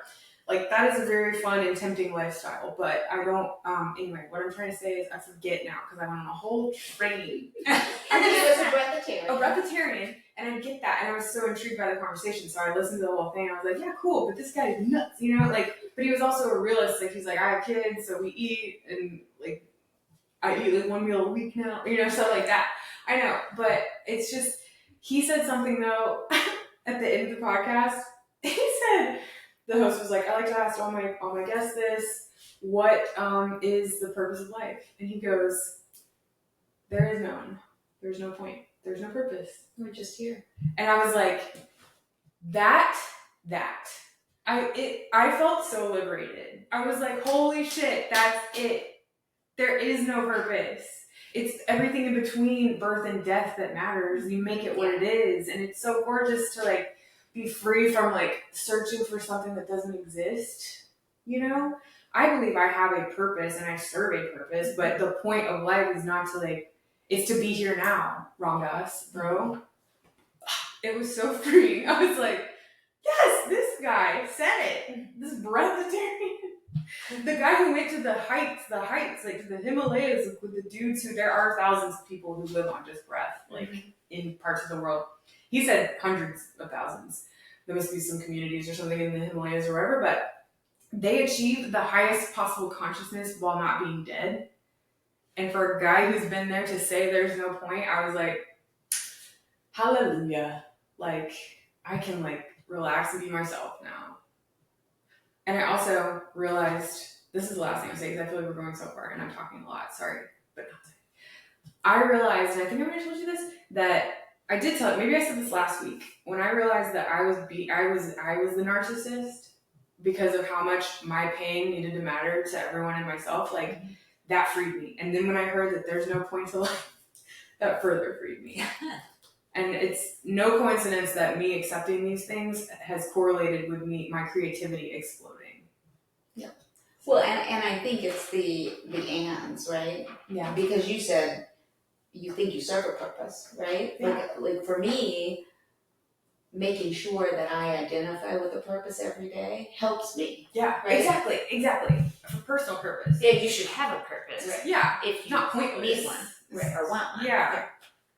Like that is a very fun and tempting lifestyle, but I don't, anyway, what I'm trying to say is I forget now because I went on a whole train. And then it was a breatharian. A breatharian, and I get that, and I was so intrigued by the conversation, so I listened to the whole thing, and I was like, yeah, cool, but this guy is nuts, like, but he was also a realist, like, he's like, I have kids, so we eat, and, like, I eat, like, 1 meal a week now, stuff like that. I know, but it's just, he said something, though, at the end of the podcast. He said the host was like, I like to ask all my guests this. What is the purpose of life? And he goes, there is none. There's no point. There's no purpose. We're just here. And I was like, I felt so liberated. I was like, holy shit, that's it. There is no purpose. It's everything in between birth and death that matters. You make it what it is. And it's so gorgeous to like be free from like searching for something that doesn't exist. You know? I believe I have a purpose and I serve a purpose, but the point of life is not to like, it's to be here now, Ramdas, bro. It was so freeing. I was like, yes, this guy said it. This breatharian. The guy who went to the heights, like to the Himalayas with the dudes who, there are thousands of people who live on just breath, like in parts of the world. He said hundreds of thousands. There must be some communities or something in the Himalayas or wherever, but they achieved the highest possible consciousness while not being dead. And for a guy who's been there to say there's no point, I was like, hallelujah. Like, I can like relax and be myself now. And I also realized, this is the last thing I'll say because I feel like we're going so far and I'm talking a lot, sorry, but not today. I realized, and I think I already told you this, that I did tell you, maybe I said this last week, when I realized that I was the narcissist because of how much my pain needed to matter to everyone and myself, like that freed me. And then when I heard that there's no point to life, that further freed me. And it's no coincidence that me accepting these things has correlated with my creativity exploding. Yeah. Well, and I think it's the ands, right? Yeah. Because you said you think you serve a purpose, right? Yeah. Like for me, making sure that I identify with a purpose every day helps me. Yeah, right? Exactly. For personal purpose. Yeah, you should have a purpose. Right. Yeah. If you Not pointless. need one, right, or want one. Yeah.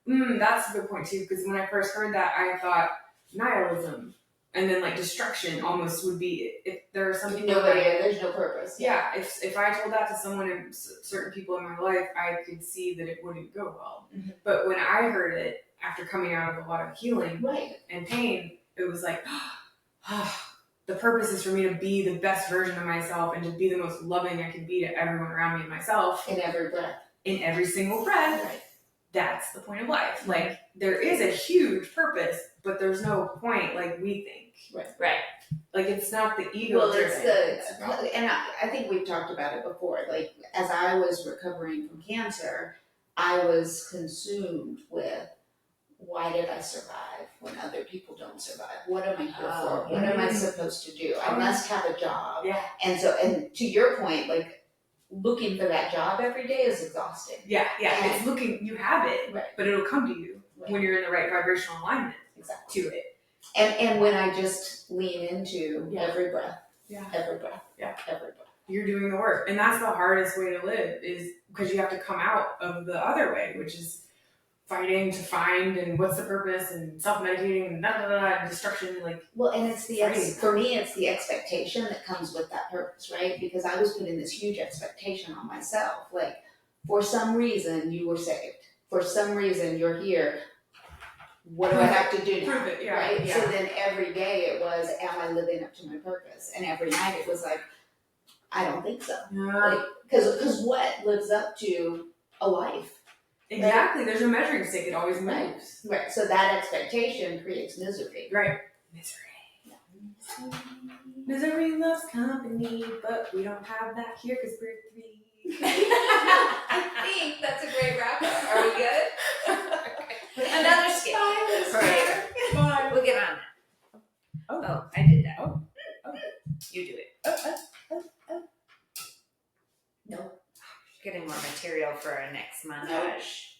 That's a good point too, because when I first heard that, I thought nihilism and then like destruction almost would be, if there are some people there's no purpose. Yeah, if I told that to someone and certain people in my life, I could see that it wouldn't go well. Mm-hmm. But when I heard it after coming out of a lot of healing Right. and pain, it was like, the purpose is for me to be the best version of myself and to be the most loving I can be to everyone around me and myself. In every breath. In every single breath. Right. That's the point of life. Like, there is a huge purpose, but there's no point like we think. Right. Like, it's not the ego. Well, and I think we've talked about it before. Like, as I was recovering from cancer, I was consumed with, why did I survive when other people don't survive? What am I here for? What am I supposed to do? I must have a job. Yeah. And to your point, like, looking for that job every day is exhausting. Yeah. It's you have it, Right. but it'll come to you when you're in the right vibrational alignment Exactly. to it. And when I just lean into every breath, every breath, every breath. You're doing the work. And that's the hardest way to live, is because you have to come out of the other way, which is fighting to find and what's the purpose and self-meditating and and destruction. Like, well, and it's for me, it's the expectation that comes with that purpose, right? Because I was putting this huge expectation on myself. Like, for some reason, you were saved. For some reason, you're here. What do I have to do now? Prove it, yeah. Right? Yeah. So then every day it was, am I living up to my purpose? And every night it was like, I don't think so. Yeah. Because what lives up to a life? Exactly. There's a measuring stick. It always Right. moves. Right. So that expectation creates misery. Right. Misery loves company, but we don't have that here because we're three. I think that's a great wrap up. Are we good? Another skip. Bye. We'll get on that. Oh. Oh, I did that. Oh. You do it. No. Getting more material for our next montage.